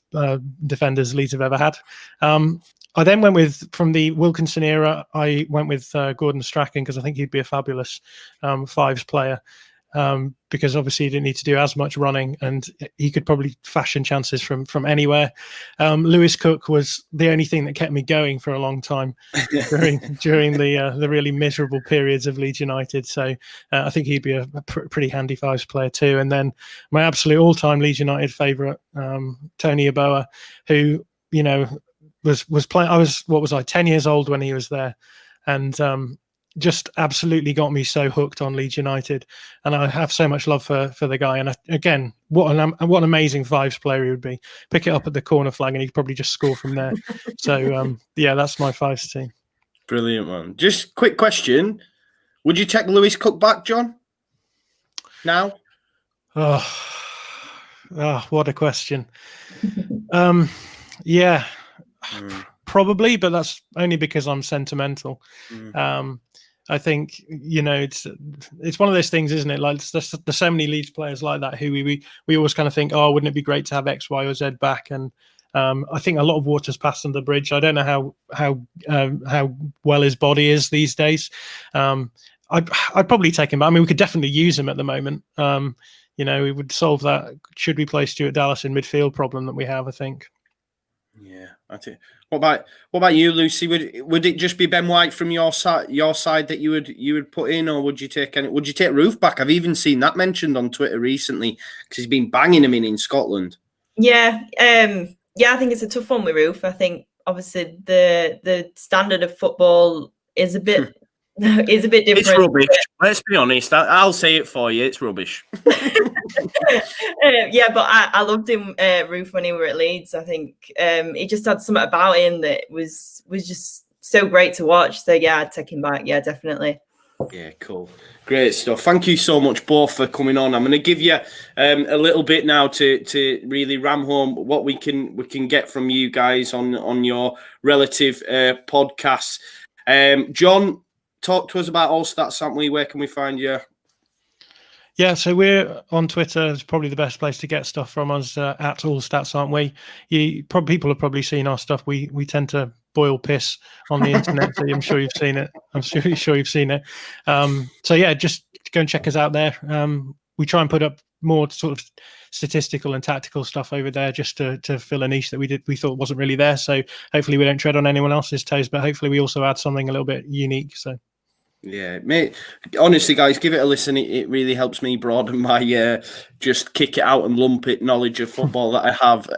defenders Leeds have ever had. I then went from the Wilkinson era, I went with Gordon Strachan, because I think he'd be a fabulous fives player. Because obviously he didn't need to do as much running, and he could probably fashion chances from anywhere. Lewis Cook was the only thing that kept me going for a long time during the really miserable periods of Leeds United. So I think he'd be a pretty handy fives player too. And then my absolute all-time Leeds United favourite, Tony Yeboah, who was playing. I was 10 years old when he was there, and just absolutely got me so hooked on Leeds United, and I have so much love for the guy. And again, what an amazing fives player he would be. Pick it up at the corner flag, and he'd probably just score from there. So yeah, that's my fives team. Brilliant, man. Just quick question: would you take Lewis Cook back, John? Now? Oh, what a question. Yeah. Probably, but that's only because I'm sentimental. I think it's one of those things, isn't it? Like there's so many Leeds players like that who we always kind of think, oh, wouldn't it be great to have X, Y, or Z back? And I think a lot of water's passed under the bridge. I don't know how well his body is these days. I'd probably take him. I mean, we could definitely use him at the moment. We would solve that. Should we play Stuart Dallas in midfield problem that we have? I think. Yeah, I think. What about you, Lucy? Would it just be Ben White from your side that you would put in, or would you take Roof back? I've even seen that mentioned on Twitter recently because he's been banging him in Scotland. Yeah, I think it's a tough one with Roof. I think obviously the standard of football is a bit different. It's rubbish. Let's be honest. I'll say it for you. It's rubbish. Yeah, but I loved him, Roof, when he were at Leeds. I think he just had something about him that was just so great to watch. So yeah, I'd take him back. Yeah, definitely. Yeah, cool. Great stuff. Thank you so much both for coming on. I'm going to give you a little bit now to really ram home what we can get from you guys on your relative podcasts. John, talk to us about All Stats, Sammy. Where can we find you? Yeah, so we're on Twitter. It's probably the best place to get stuff from us at All Stats, aren't we? People have probably seen our stuff. We tend to boil piss on the internet, so I'm sure you've seen it. I'm sure you've seen it. So yeah, just go and check us out there. We try and put up more sort of statistical and tactical stuff over there just to fill a niche that we thought wasn't really there. So hopefully we don't tread on anyone else's toes, but hopefully we also add something a little bit unique. So. Yeah, mate. Honestly, guys, give it a listen. It really helps me broaden my just kick it out and lump it knowledge of football that I have.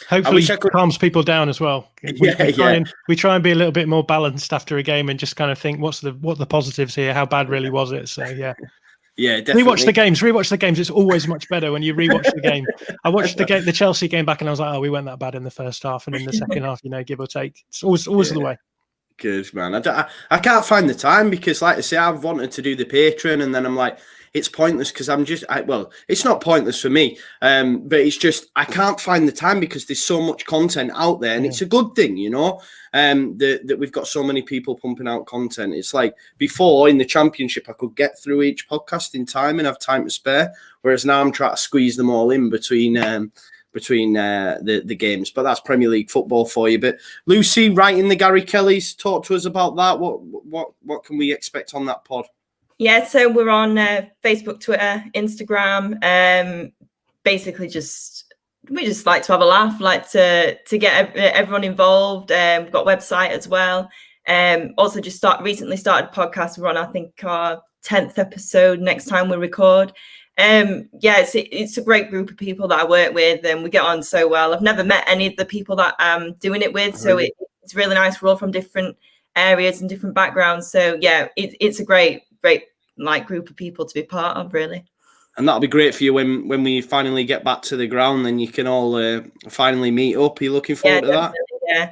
Hopefully, calms people down as well. We try and be a little bit more balanced after a game and just kind of think, what the positives here? How bad really was it? So yeah. Yeah, definitely. Rewatch the games. It's always much better when you rewatch the game. I watched the Chelsea game back, and I was like, oh, we weren't that bad in the first half, and in the second half, give or take, it's always the way. Good, man. I can't find the time because, like I say, I've wanted to do the Patreon, and then I'm like, it's pointless because it's not pointless for me, but it's just I can't find the time because there's so much content out there, and it's a good thing, that we've got so many people pumping out content. It's like before in the Championship, I could get through each podcast in time and have time to spare, whereas now I'm trying to squeeze them all in between the games. But that's Premier League football for you. But Lucy, writing the Gary Kellys, talk to us about that. What can we expect on that pod? Yeah, so we're on Facebook, Twitter, Instagram. Basically, we just like to have a laugh, like to get everyone involved. We've got a website as well. Also, recently started a podcast. We're on, I think, our 10th episode next time we record. It's a great group of people that I work with, and we get on so well. I've never met any of the people that I'm doing it with, so it's really nice. We're all from different areas and different backgrounds, so yeah, it's a great group of people to be part of, really. And that'll be great for you when we finally get back to the ground. Then you can all finally meet up. Are you looking forward to that?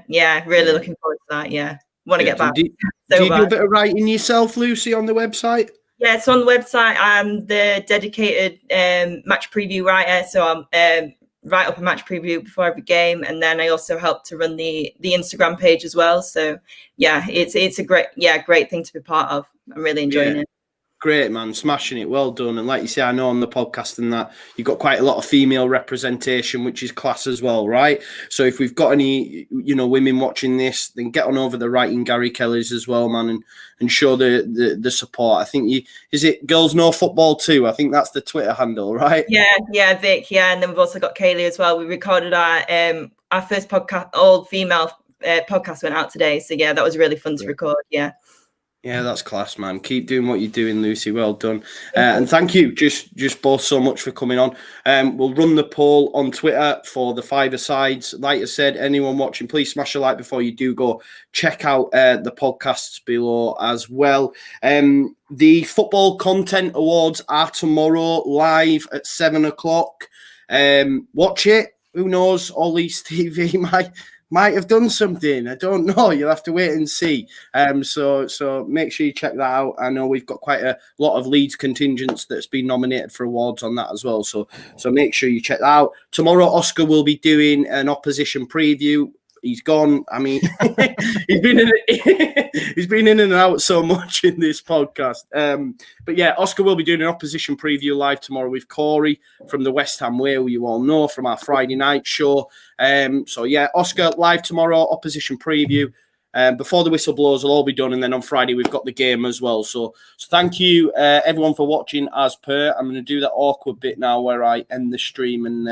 Yeah, really looking forward to that. Yeah, want to get back. Do you do a bit of writing yourself, Lucy, on the website? Yeah, so on the website, I'm the dedicated match preview writer. So I'm write up a match preview before every game, and then I also help to run the Instagram page as well. So yeah, it's a great thing to be part of. I'm really enjoying it. Great, man. Smashing it. Well done. And like you say, I know on the podcast and that you've got quite a lot of female representation, which is class as well, right? So if we've got any, women watching this, then get on over the Writing Gary Kellys as well, man, and show the support. I think is it Girls Know Football too? I think that's the Twitter handle, right? Yeah, Vic. Yeah, and then we've also got Kaylee as well. We recorded our first podcast, all female podcast went out today. So yeah, that was really fun to record. Yeah. Yeah, that's class, man. Keep doing what you're doing, Lucy. Well done. And thank you just both so much for coming on. We'll run the poll on Twitter for the five-a-sides. Like I said, anyone watching, please smash a like before you do go. Check out the podcasts below as well. The Football Content Awards are tomorrow live at 7:00. Watch it. Who knows? All Leeds TV might have done something. I don't know. You'll have to wait and see. So make sure you check that out. I know we've got quite a lot of Leeds contingents that's been nominated for awards on that as well. So make sure you check that out. Tomorrow, Oscar will be doing an opposition preview. He's gone. I mean, he's been in and out so much in this podcast. But yeah, Oscar will be doing an opposition preview live tomorrow with Corey from the West Ham Way, who you all know from our Friday night show. So yeah, Oscar live tomorrow, opposition preview. Before the whistle blows, will all be done, and then on Friday we've got the game as well. So thank you everyone for watching. As per, I'm going to do that awkward bit now where I end the stream and